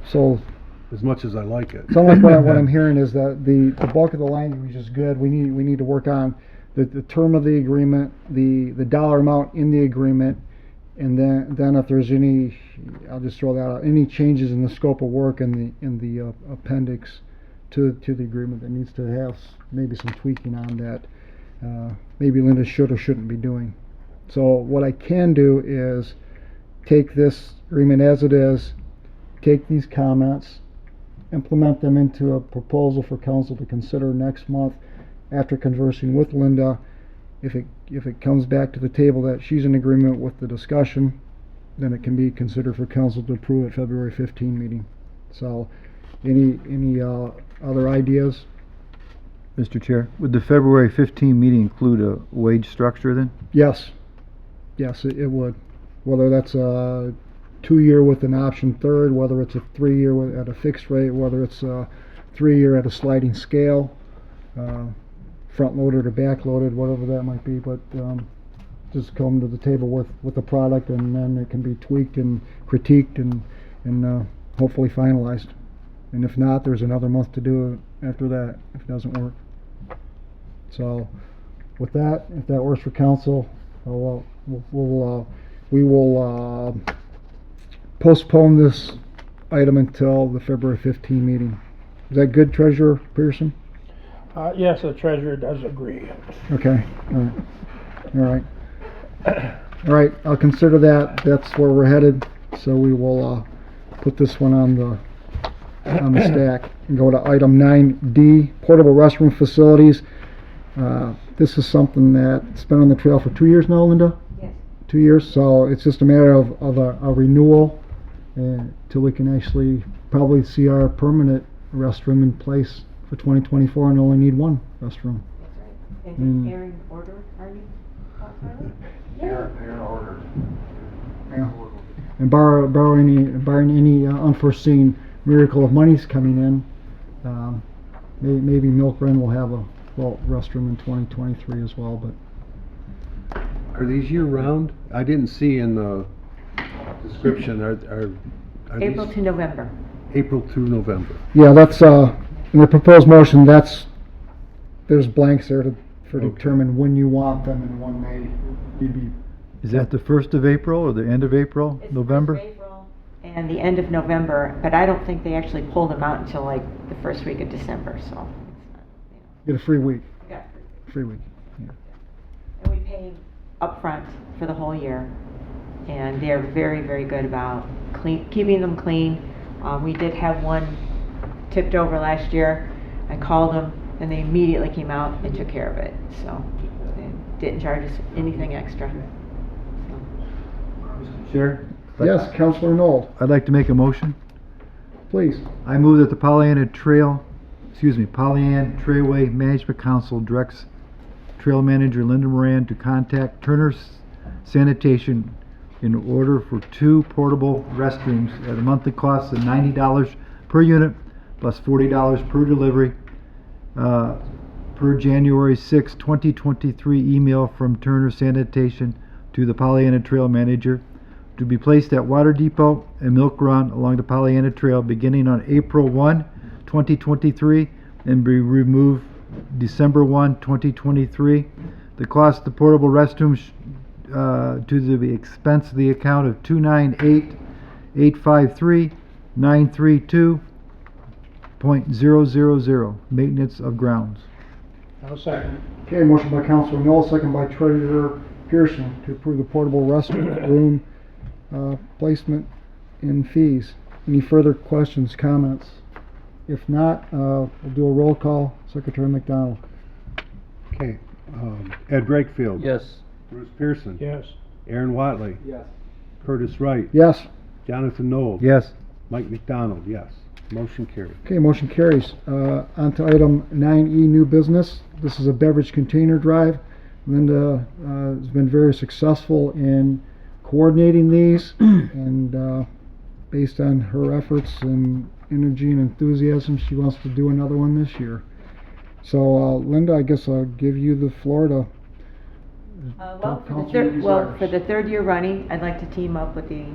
As much as I like it. sounds like what I'm hearing is that the bulk of the language is good. We need to work on the term of the agreement, the dollar amount in the agreement, and then if there's any, I'll just throw that out, any changes in the scope of work in the appendix to the agreement that needs to have maybe some tweaking on that. Maybe Linda should or shouldn't be doing. So what I can do is take this agreement as it is, take these comments, implement them into a proposal for council to consider next month after conversing with Linda. If it comes back to the table that she's in agreement with the discussion, then it can be considered for council to approve at February 15 meeting. So any other ideas? Mr. Chair, would the February 15 meeting include a wage structure then? Yes, it would. Whether that's a 2-year with an option third, whether it's a 3-year at a fixed rate, whether it's a 3-year at a sliding scale, front loaded or back loaded, whatever that might be, but just come to the table with the product, and then it can be tweaked and critiqued and hopefully finalized. And if not, there's another month to do it after that if it doesn't work. So with that, if that works for council, we will postpone this item until the February 15 meeting. Is that good, Treasurer Pearson? Yes, the treasurer does agree. Okay, all right, I'll consider that. That's where we're headed, so we will put this one on the stack and go to item 9D, portable restroom facilities. This is something that's been on the trail for 2 years now, Linda? Yes. 2 years, so it's just a matter of a renewal till we can actually probably see our permanent restroom in place for 2024 and only need one restroom. That's right. And airing order, are you? Yeah. And barring any unforeseen miracle of money's coming in, maybe Milk Run will have a restroom in 2023 as well. But Are these year round? I didn't see in the description, are April these to November. April through November? yeah, that's in the proposed motion. There's blanks there for Okay. determine when you want them and when they be. Is that the 1st of April or the end of April, It's the November? 1st of April and the end of November, but I don't think they actually pull them out until like the first week of December, so. it's not, Get a free week. Yeah. Free week. And we pay upfront for the whole year, and they're very, very good about keeping them clean. We did have one tipped over last year. I called them, and they immediately came out and took care of it, so they didn't charge us anything extra. Chair? Yes, Councilor Nold, I'd like to make a motion. please. I move that the Pollyanna Trailway Management Council directs Trail Manager Linda Moran to contact Turner Sanitation in order for 2 portable restrooms at a monthly cost of $90 per unit plus $40 per delivery, per January 6, 2023 email from Turner Sanitation to the Pollyanna Trail Manager, to be placed at Water Depot and Milk Run along the Pollyanna Trail beginning on April 1, 2023, and be removed December 1, 2023. The cost of the portable restrooms to the expense of the account of $298,853,932.000, maintenance of grounds. I'll second. Okay, motion by Councilor Noll, second by Treasurer Pearson to approve the portable restroom placement and fees. Any further questions, comments? If not, we'll do a roll call. Secretary McDonald. Okay, Ed Brakefield. Yes. Bruce Pearson. Yes. Aaron Watley. Yes. Curtis Wright. Yes. Jonathan Knoll. Yes. Mike McDonald, yes. Motion carried. Okay, motion carries. On to item 9E, new business. This is a beverage container drive. Linda has been very successful in coordinating these, and based on her efforts and energy and enthusiasm, she wants to do another one this year. So, Linda, I guess I'll give you the floor to talk council desires. For the 3rd year running, I'd like to team up with the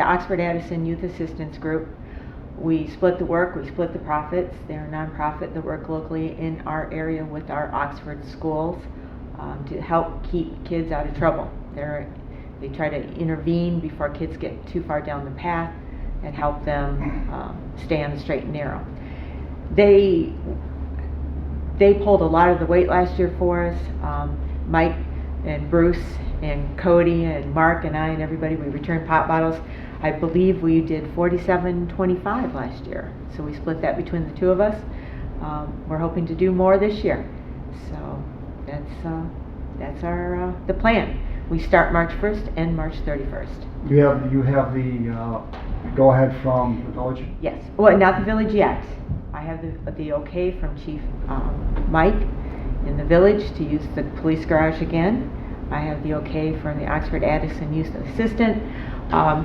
Oxford Addison Youth Assistance Group. We split the work, we split the profits. They're a nonprofit that work locally in our area with our Oxford schools to help keep kids out of trouble. They try to intervene before kids get too far down the path and help them stay on the straight and narrow. They pulled a lot of the weight last year for us. Mike and Bruce and Cody and Mark and I and everybody, we returned pop bottles. I believe we did $47.25 last year, so we split that between the two of us. We're hoping to do more this year, so that's our the plan. We start March 1st and March 31st. You have the go ahead from the village? Yes, well, not the village yet. I have the okay from Chief Mike in the village to use the police garage again. I have the okay from the Oxford Addison Youth Assistant.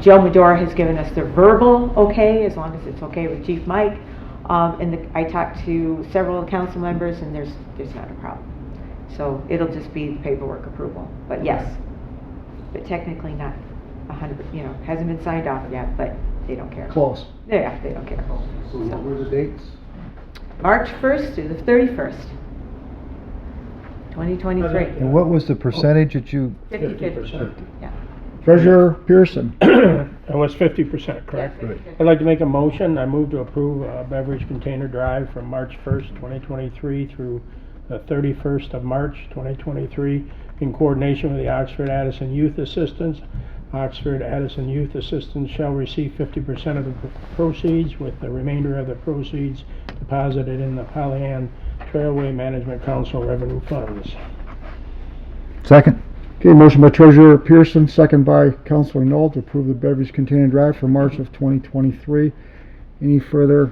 Joe Medora has given us the verbal okay, as long as it's okay with Chief Mike. I talked to several council members, and there's not a problem. So it'll just be the paperwork approval. But yes, but technically not 100. Hasn't been signed off yet, but they don't care. Close. Yeah, they don't care. So what were the dates? March 1st to the 31st, 2023. And what was the percentage that you? 50/50. Yeah. Treasurer Pearson. That was 50%, correct? Yes, I'd like to make a motion. I move to approve a beverage container drive from March 1st, 2023 through the 31st of March, 2023, in coordination with the Oxford Addison Youth Assistance. Oxford Addison Youth Assistance shall receive 50% of the proceeds, with the remainder of the proceeds deposited in the Pollyanna Trailway Management Council revenue funds. Second. Okay, motion by Treasurer Pearson, second by Councilor Knoll to approve the beverage container drive for March of 2023. Any further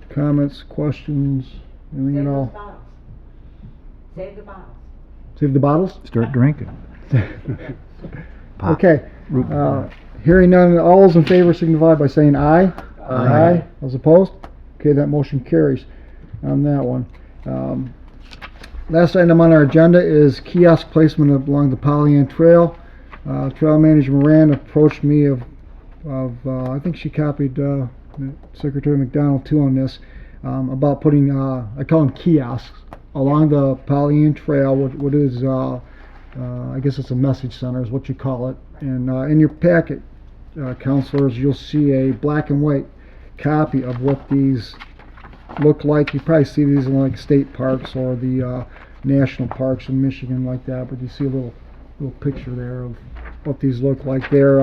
comments, questions, anything at all? Save the bottles. Save the bottles? Start drinking. Pop. Okay. Hearing none, all those in favor signify by saying aye. Aye. Those opposed? Okay, that motion carries on that one. Last item on our agenda is kiosk placement along the Pollyant Trail. Trail Manager Moran approached me I think she copied Secretary McDonald too on this, about putting, I call them kiosks, along the Pollyant Trail, what is, I guess it's a message center is what you call it. And in your packet, counselors, you'll see a black and white copy of what these look like. You probably see these in like state parks or the national parks in Michigan like that, but you see a little picture there of what these look like. They're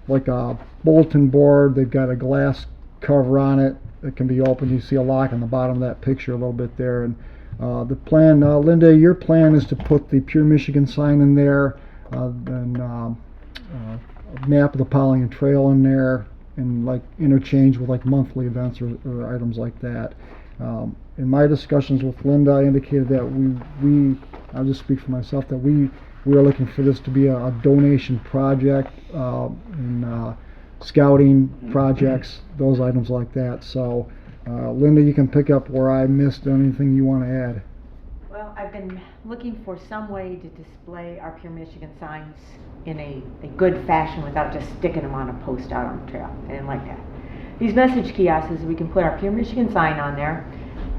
like a bulletin board. They've got a glass cover on it that can be opened. You see a lock on the bottom of that picture a little bit there. And the plan, Linda, your plan is to put the Pure Michigan sign in there, and a map of the Pollyant Trail in there, and like interchange with like monthly events or items like that. In my discussions with Linda, I indicated that I'll just speak for myself, that we are looking for this to be a donation project, and scouting projects, those items like that. So Linda, you can pick up where I missed anything you want to add. Well, I've been looking for some way to display our Pure Michigan signs in a good fashion without just sticking them on a post out on the trail. I didn't like that. These message kiosks, we can put our Pure Michigan sign on there.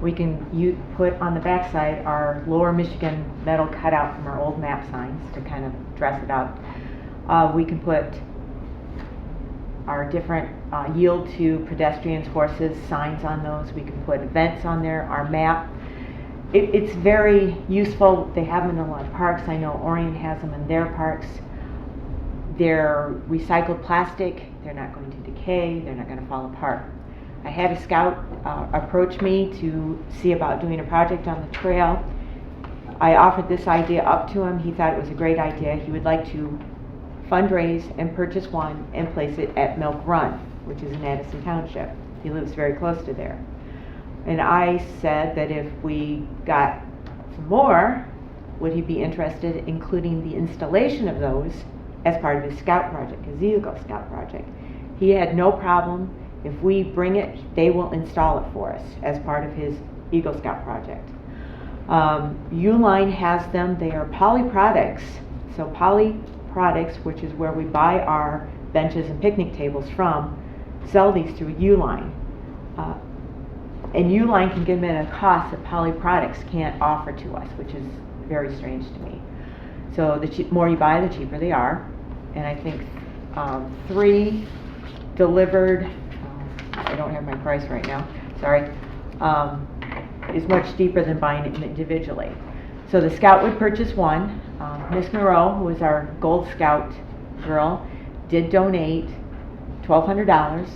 We can put on the back side our Lower Michigan metal cutout from our old map signs to kind of dress it up. We can put our different yield to pedestrians, horses, signs on those. We can put events on there, our map. It's very useful. They have them in a lot of parks. I know Orion has them in their parks. They're recycled plastic. They're not going to decay. They're not going to fall apart. I had a scout approach me to see about doing a project on the trail. I offered this idea up to him. He thought it was a great idea. He would like to fundraise and purchase one and place it at Milk Run, which is in Addison Township. He lives very close to there. And I said that if we got some more, would he be interested in including the installation of those as part of his scout project, his Eagle Scout project. He had no problem. If we bring it, they will install it for us as part of his Eagle Scout project. Uline has them. They are Poly Products. So Poly Products, which is where we buy our benches and picnic tables from, sell these through Uline. And Uline can give them at a cost that Poly Products can't offer to us, which is very strange to me. So the more you buy, the cheaper they are. And I think 3 delivered, I don't have my price right now, sorry, is much cheaper than buying it individually. So the scout would purchase one. Miss Moreau, who is our Gold Scout girl, did donate $1,200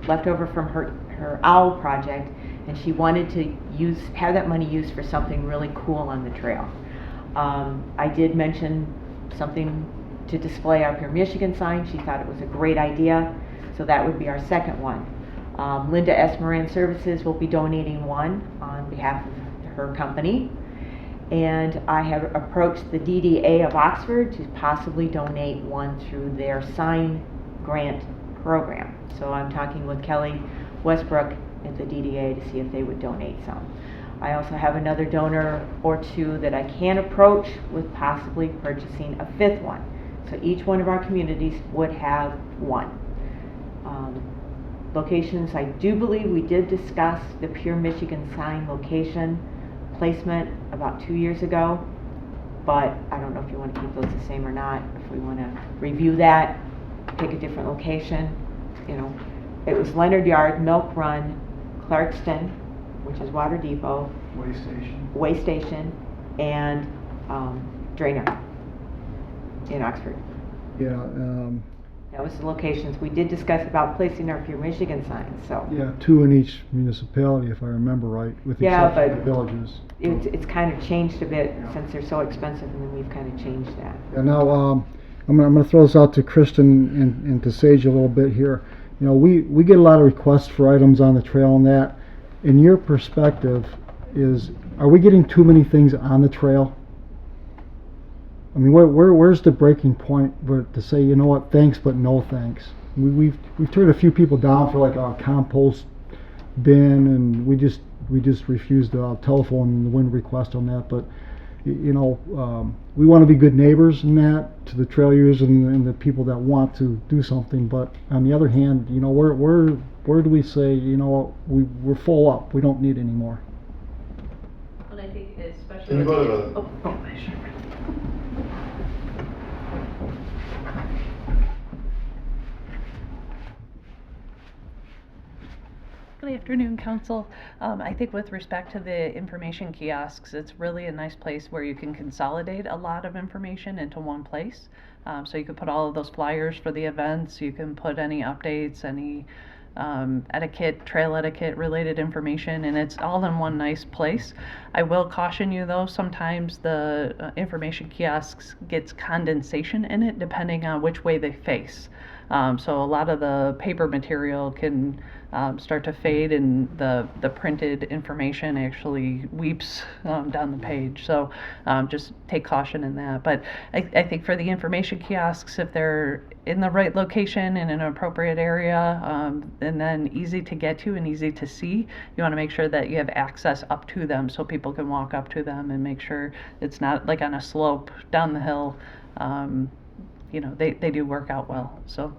left over from her OWL project, and she wanted to have that money used for something really cool on the trail. I did mention something to display our Pure Michigan sign. She thought it was a great idea, so that would be our second one. Linda S. Moran Services will be donating one on behalf of her company. And I have approached the DDA of Oxford to possibly donate one through their sign grant program. So I'm talking with Kelly Westbrook at the DDA to see if they would donate some. I also have another donor or two that I can approach with possibly purchasing a 5th one. So each one of our communities would have one. Locations, I do believe we did discuss the Pure Michigan sign location placement about 2 years ago, but I don't know if you want to keep those the same or not. If we want to review that, pick a different location, you know. It was Leonard Yard, Milk Run, Clarkston, which is Water Depot, Way Station, and Drainer in Oxford. Yeah. That was the locations. We did discuss about placing our Pure Michigan signs, so. Yeah, 2 in each municipality, if I remember right, with the Yeah, exception of but the villages. It's kind of changed a bit since they're so expensive, and then we've kind of changed that. Yeah, now, I'm gonna throw this out to Kristen and to Sage a little bit here. You know, we get a lot of requests for items on the trail and that. In your perspective, are we getting too many things on the trail? I mean, where's the breaking point to say, you know what, thanks but no thanks? We've turned a few people down for like a compost bin, and we just refused the telephone wind request on that. But we want to be good neighbors in that to the trail users and the people that want to do something. But on the other hand, where do we say, you know what, we're full up, we don't need any more? And I think especially Can you with go to the- oh, sure. Good afternoon, Council. I think with respect to the information kiosks, it's really a nice place where you can consolidate a lot of information into one place. So you can put all of those flyers for the events, you can put any updates, any etiquette, trail etiquette related information, and it's all in one nice place. I will caution you though, sometimes the information kiosks gets condensation in it depending on which way they face. So a lot of the paper material can start to fade, and the printed information actually weeps down the page. So just take caution in that. But I think for the information kiosks, if they're in the right location in an appropriate area, and then easy to get to and easy to see, you want to make sure that you have access up to them so people can walk up to them and make sure it's not like on a slope down the hill. They do work out well. So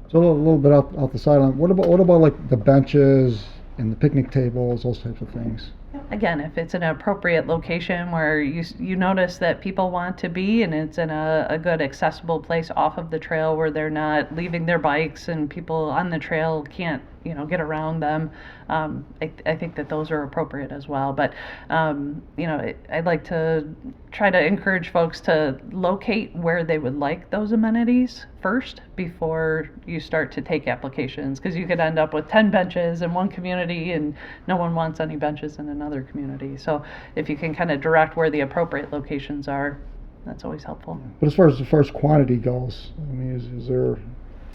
So a little bit out the sideline. What about like the benches and the picnic tables, those types of things? again, if it's an appropriate location where you notice that people want to be, and it's in a good accessible place off of the trail where they're not leaving their bikes and people on the trail can't get around them, I think that those are appropriate as well. But I'd like to try to encourage folks to locate where they would like those amenities first before you start to take applications, because you could end up with 10 benches in one community and no one wants any benches in another community. So if you can kind of direct where the appropriate locations are, that's always helpful. But as far as quantity goes, I mean, is there?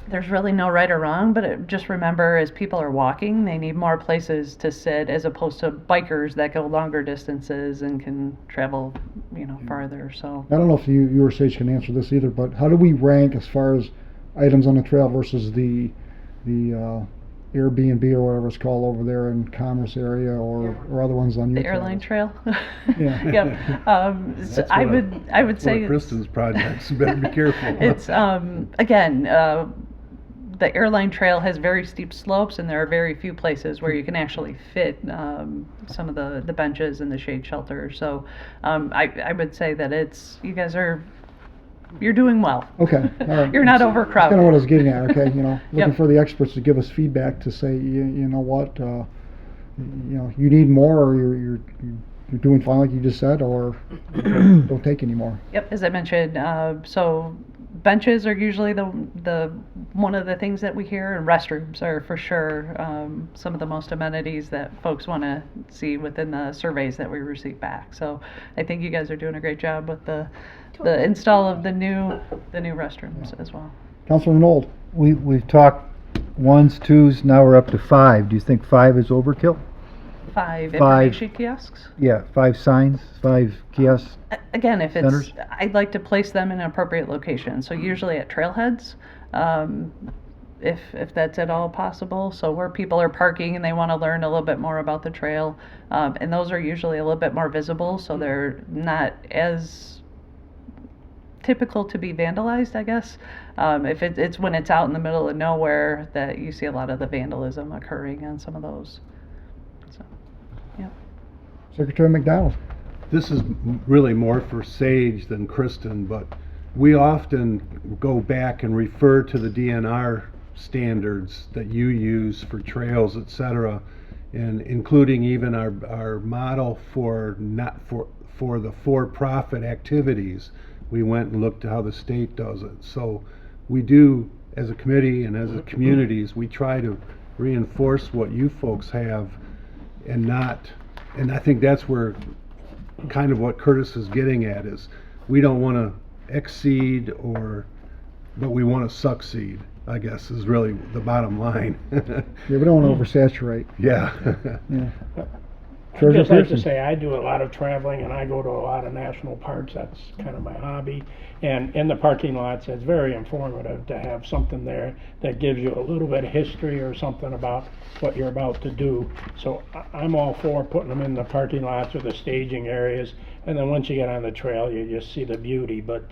There's really no right or wrong, but just remember, as people are walking, they need more places to sit as opposed to bikers that go longer distances and can travel, farther. So I don't know if you or Sage can answer this either, but how do we rank as far as items on the trail versus the Airbnb or whatever it's called over there in Commerce area or other ones on your the airline trail. Yeah. Yep. So I would say Kristen's projects. Better be careful. It's again. The airline trail has very steep slopes, and there are very few places where you can actually fit some of the benches and the shade shelter. So I would say that you're doing well. Okay. All right. You're not That's overcrowded. kind of what I was getting at. Okay. Looking Yep. for the experts to give us feedback to say, you know what, you need more, or you're doing fine like you just said, or don't take any more. Yep, as I mentioned, so benches are usually the one of the things that we hear, and restrooms are for sure some of the most amenities that folks want to see within the surveys that we receive back. So I think you guys are doing a great job with the install of the new restrooms as well. Councilor Nold. We've talked 1s, 2s, now we're up to 5. Do you think 5 is overkill? 5 Five. information kiosks. Yeah, 5 signs, 5 kiosks. Again, if Centers? I'd like to place them in an appropriate location. So usually at trailheads, if that's at all possible. So where people are parking and they want to learn a little bit more about the trail, and those are usually a little bit more visible, so they're not as typical to be vandalized, I guess. If it's when it's out in the middle of nowhere that you see a lot of the vandalism occurring on some of those. So, yeah. Secretary McDonald. This is really more for Sage than Kristen, but we often go back and refer to the DNR standards that you use for trails, etc., and including even our model for the for-profit activities. We went and looked at how the state does it. So we do, as a committee and as a communities, we try to reinforce what you folks have, and I think that's where kind of what Curtis is getting at is we don't want to exceed but we want to succeed, I guess, is really the bottom line. Yeah, we don't want to oversaturate. Yeah. Yeah. I'd Treasurer just like to Pearson. say, I do a lot of traveling and I go to a lot of national parks. That's kind of my hobby. And in the parking lots, it's very informative to have something there that gives you a little bit of history or something about what you're about to do. So I'm all for putting them in the parking lots or the staging areas. And then once you get on the trail, you just see the beauty. But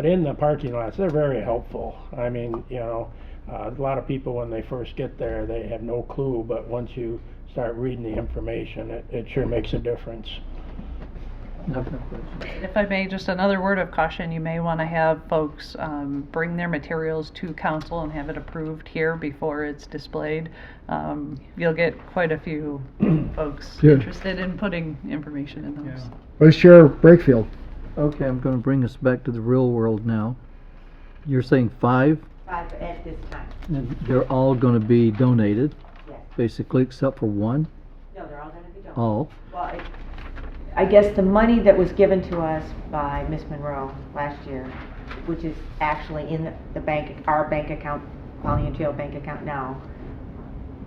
in the parking lots, they're very helpful. I mean, a lot of people, when they first get there, they have no clue. But once you start reading the information, it sure makes a difference. If I may, just another word of caution, you may want to have folks bring their materials to council and have it approved here before it's displayed. You'll get quite a few folks Yeah. interested in putting information in those. Vice Chair Brakefield. Okay, I'm going to bring us back to the real world now. You're saying 5, 5 at this time. and they're all going to be donated, Yes. basically, except for one? No, they're all going to be done. All. Well, I guess the money that was given to us by Miss Monroe last year, which is actually in the bank, our bank account, Pollyant Trail bank account now,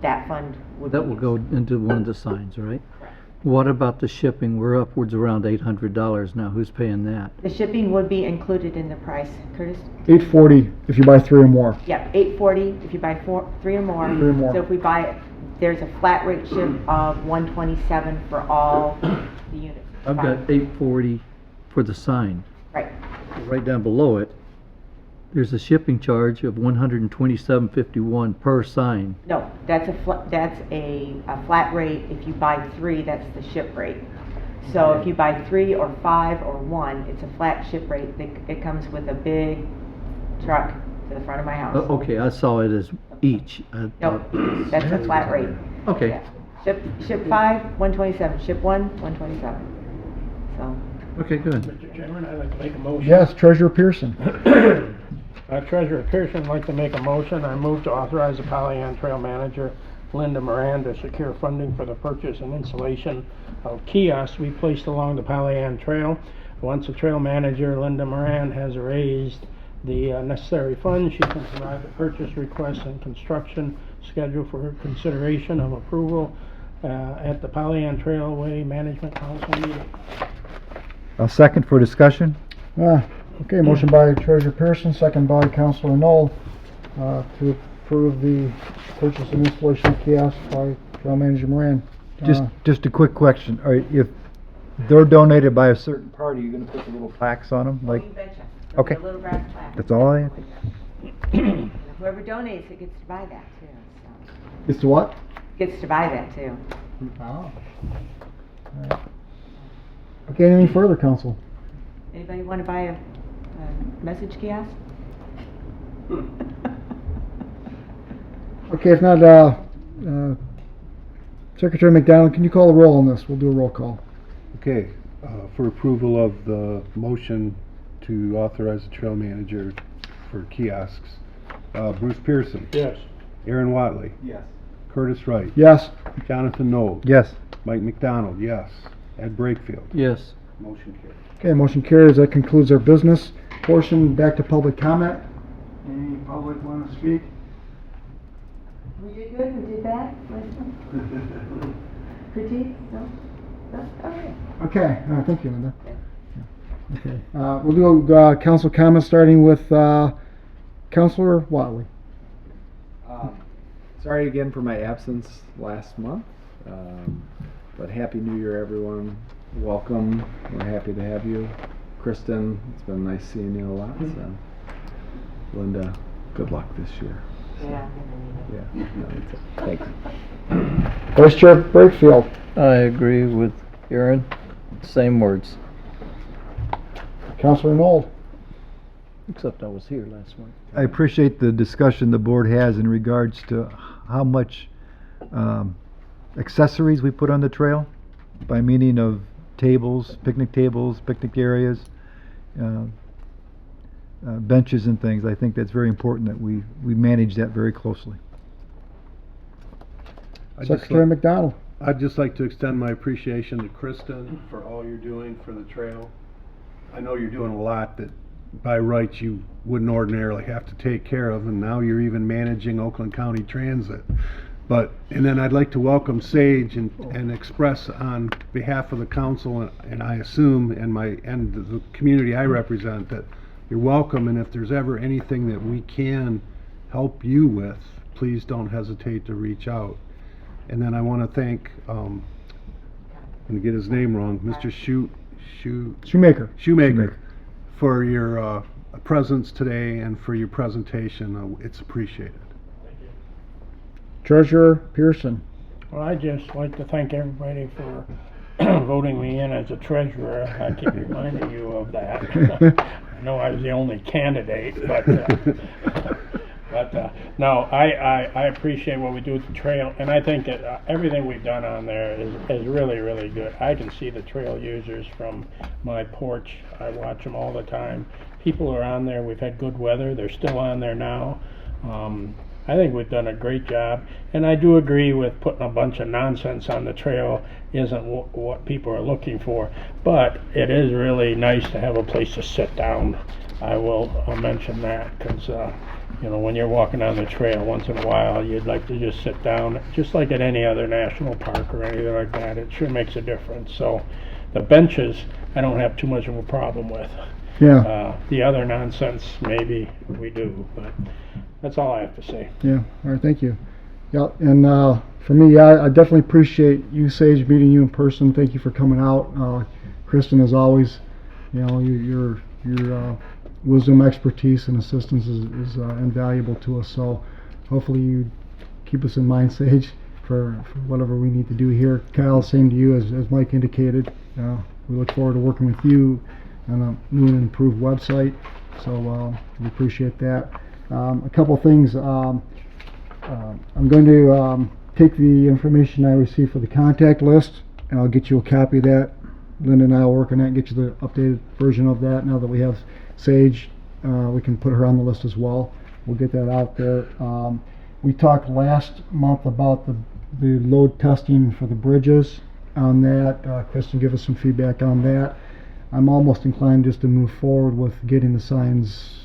that fund would be That will used. go into one of the signs, right? Correct. What about the shipping? We're upwards around $800 now. Who's paying that? The shipping would be included in the price, Curtis? $840 if you buy 3 or more. Yeah, $840 if you buy 3 or more. 3 or more. So if we buy, there's a flat rate ship of $127 for all the units. I've got $840 for the sign. Right. Right down below it, there's a shipping charge of $127.51 per sign. No, that's a flat rate. If you buy 3, that's the ship rate. So if you buy 3 or 5 or 1, it's a flat ship rate. It comes with a big truck to the front of my house. Okay, I saw it as each. I No, thought- that's a flat rate. Okay. Yeah. Ship 5, 127. Ship 1, 127. So, Okay, good. Mr. Chairman, I'd like to make a motion. Yes, Treasurer Pearson. Treasurer Pearson would like to make a motion. I move to authorize the Pollyant Trail Manager, Linda Moran, to secure funding for the purchase and installation of kiosks to be placed along the Pollyant Trail. Once the Trail Manager, Linda Moran, has raised the necessary funds, she can provide the purchase request and construction schedule for her consideration of approval at the Pollyant Trailway Management Council meeting. A second for discussion? Okay, motion by Treasurer Pearson, second by Councilor Knoll, to approve the purchase and installation of kiosks by Trail Manager Moran. Just a quick question. All right, if they're donated by a certain party, you're gonna put the little plaques on them? Like, you betcha. There'll be okay. a little brass plaque. that's all I have? Whoever donates it gets to buy that too. So. It's the what? Gets to buy that too. Oh. Okay, anything further, Council? Anybody want to buy a message kiosk? Okay, if not, Secretary McDonald, can you call the roll on this? We'll do a roll call. Okay, for approval of the motion to authorize the trail manager for kiosks, Bruce Pearson, Yes. Aaron Watley, Yes. Curtis Wright, Yes. Jonathan Knoll, Yes. Mike McDonald, yes, Ed Brakefield. Yes. Motion carried. Okay, motion carries. That concludes our business portion. Back to public comment. Any public want to speak? We did good, we did bad, critique, no? No? Okay. Okay, thank you, Linda. Okay, we'll do council comments starting with Councilor Watley. Sorry again for my absence last month, but Happy New Year, everyone. Welcome. We're happy to have you. Kristen, it's been nice seeing you a lot. So. Linda, good luck this year. Yeah. Yeah, no, that's it. Thanks. Vice Chair Brakefield. I agree with Aaron. Same words, Councilor Knoll. except I was here last month. I appreciate the discussion the board has in regards to how much accessories we put on the trail, by meaning of tables, picnic areas, benches and things. I think that's very important that we manage that very closely. Secretary McDonald. I'd just like to extend my appreciation to Kristen for all you're doing for the trail. I know you're doing a lot that by rights you wouldn't ordinarily have to take care of, and now you're even managing Oakland County Transit. And then I'd like to welcome Sage and express on behalf of the council and I assume and the community I represent that you're welcome, and if there's ever anything that we can help you with, please don't hesitate to reach out. And then I want to thank, I'm going to get his name wrong, Mr. Shoemaker for your presence today and for your presentation. It's appreciated. Treasurer Pearson. Well, I'd just like to thank everybody for voting me in as a treasurer. I keep reminding you of that. I know I was the only candidate, but no, I appreciate what we do with the trail, and I think that everything we've done on there is really, really good. I can see the trail users from my porch. I watch them all the time. People are on there. We've had good weather. They're still on there now. I think we've done a great job, and I do agree with putting a bunch of nonsense on the trail isn't what people are looking for, but it is really nice to have a place to sit down. I'll mention that because when you're walking on the trail once in a while, you'd like to just sit down, just like at any other national park or anything like that. It sure makes a difference. So the benches, I don't have too much of a problem with. Yeah. The other nonsense, maybe we do, but that's all I have to say. Yeah. All right. Thank you. Yeah. And for me, I definitely appreciate you, Sage, meeting you in person. Thank you for coming out. Kristen, as always, your wisdom, expertise, and assistance is invaluable to us. So hopefully you keep us in mind, Sage, for whatever we need to do here. Kyle, same to you, as Mike indicated. We look forward to working with you on a new and improved website. So we appreciate that. A couple things. I'm going to take the information I received for the contact list, and I'll get you a copy of that. Linda and I will work on that and get you the updated version of that. Now that we have Sage, we can put her on the list as well. We'll get that out there. We talked last month about the load testing for the bridges on that. Kristen, give us some feedback on that. I'm almost inclined just to move forward with getting the signs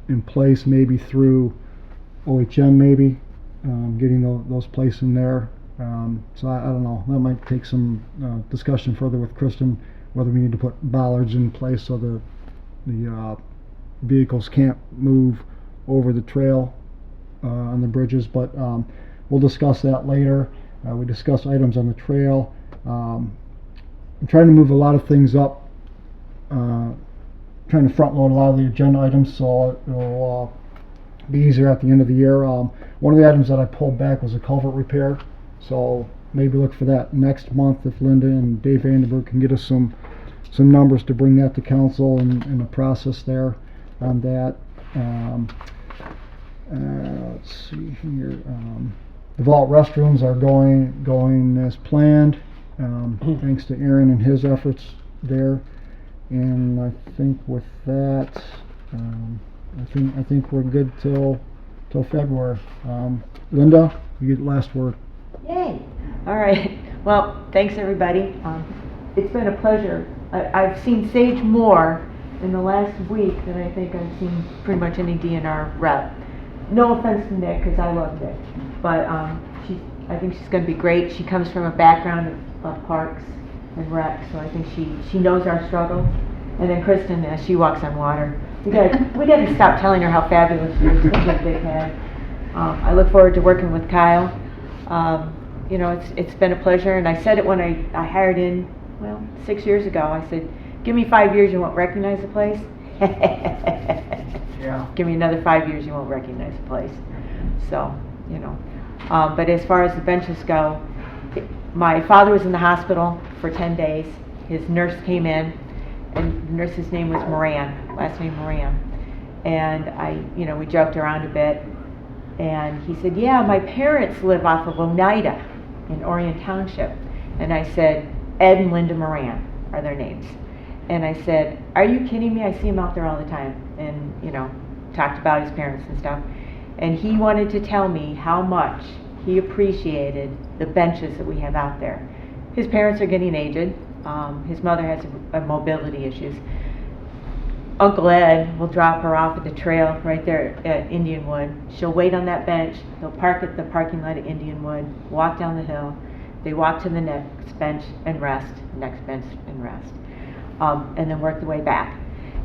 in place, maybe through OHM, maybe getting those placed in there. So I don't know. That might take some discussion further with Kristen, whether we need to put bollards in place so the vehicles can't move over the trail on the bridges. But we'll discuss that later. We discussed items on the trail. I'm trying to move a lot of things up. Trying to front load a lot of the agenda items so it'll be easier at the end of the year. One of the items that I pulled back was a culvert repair, so maybe look for that next month if Linda and Dave Vandenberg can get us some numbers to bring that to council and the process there on that. Let's see here. The vault restrooms are going as planned, thanks to Aaron and his efforts there. And I think with that, I think we're good till February. Linda, you get the last word. Yay! All right. Well, thanks everybody. It's been a pleasure. I've seen Sage more in the last week than I think I've seen pretty much any DNR rep. No offense to Nick, because I love Nick, but I think she's going to be great. She comes from a background of parks and rec, so I think she knows our struggles. And then Kristen, she walks on water. We got to stop telling her how fabulous she is. She's a big head. I look forward to working with Kyle. It's been a pleasure, and I said it when I hired in, 6 years ago. I said, give me 5 years, you won't recognize the place. Yeah. Give me another 5 years, you won't recognize the place. So, but as far as the benches go, my father was in the hospital for 10 days. His nurse came in, and the nurse's name was Moran, last name Moran. And we joked around a bit. And he said, yeah, my parents live off of Oneida in Orion Township. And I said, Ed and Linda Moran are their names. And I said, are you kidding me? I see him out there all the time. And, talked about his parents and stuff. And he wanted to tell me how much he appreciated the benches that we have out there. His parents are getting aged. His mother has mobility issues. Uncle Ed will drop her off at the trail right there at Indianwood. She'll wait on that bench. They'll park at the parking lot at Indianwood, walk down the hill. They walk to the next bench and rest, next bench and rest, and then work their way back.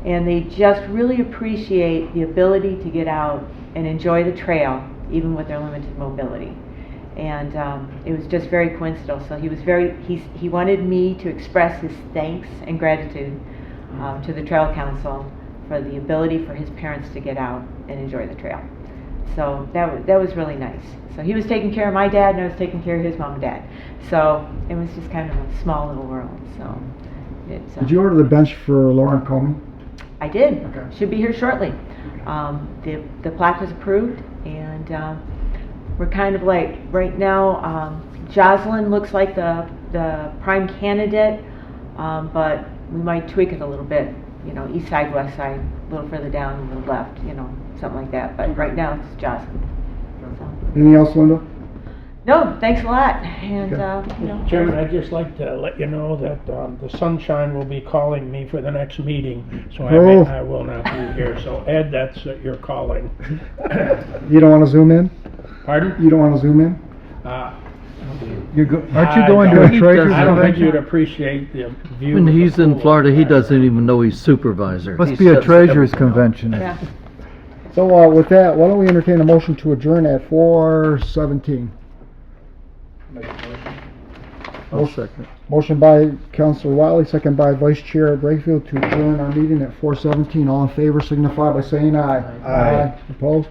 And they just really appreciate the ability to get out and enjoy the trail, even with their limited mobility. And it was just very coincidental. So he wanted me to express his thanks and gratitude to the Trail Council for the ability for his parents to get out and enjoy the trail. So that was really nice. So he was taking care of my dad, and I was taking care of his mom and dad. So it was just kind of a small little world. So it's. Did you order the bench for Lauren Comey? I did. Okay. Should be here shortly. The plaque was approved, and we're kind of like right now. Jocelyn looks like the prime candidate, but we might tweak it a little bit. You know, east side, west side, a little further down, a little left. You know, something like that. But right now it's Jocelyn. So. Anything else, Linda? No, thanks a lot. And you know, Chairman, I'd just like to let you know that the Sunshine will be calling me for the next meeting, so I will not be here. So Ed, that's your calling. You don't want to zoom in? Pardon? You don't want to zoom in? Aren't you going to a treasurer's I don't think convention? you'd appreciate the view. When of the he's in pool. Florida, he doesn't even know he's supervisor. Must He be a shuts treasurer's everything off. convention. Yeah. So with that, why don't we entertain a motion to adjourn at 4:17? I'll second. Motion by Councilor Wiley, second by Vice Chair Brakefield to adjourn our meeting at 4:17. All in favor signify by saying aye. Aye. Opposed?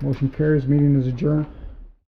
Motion carries. Meeting is adjourned.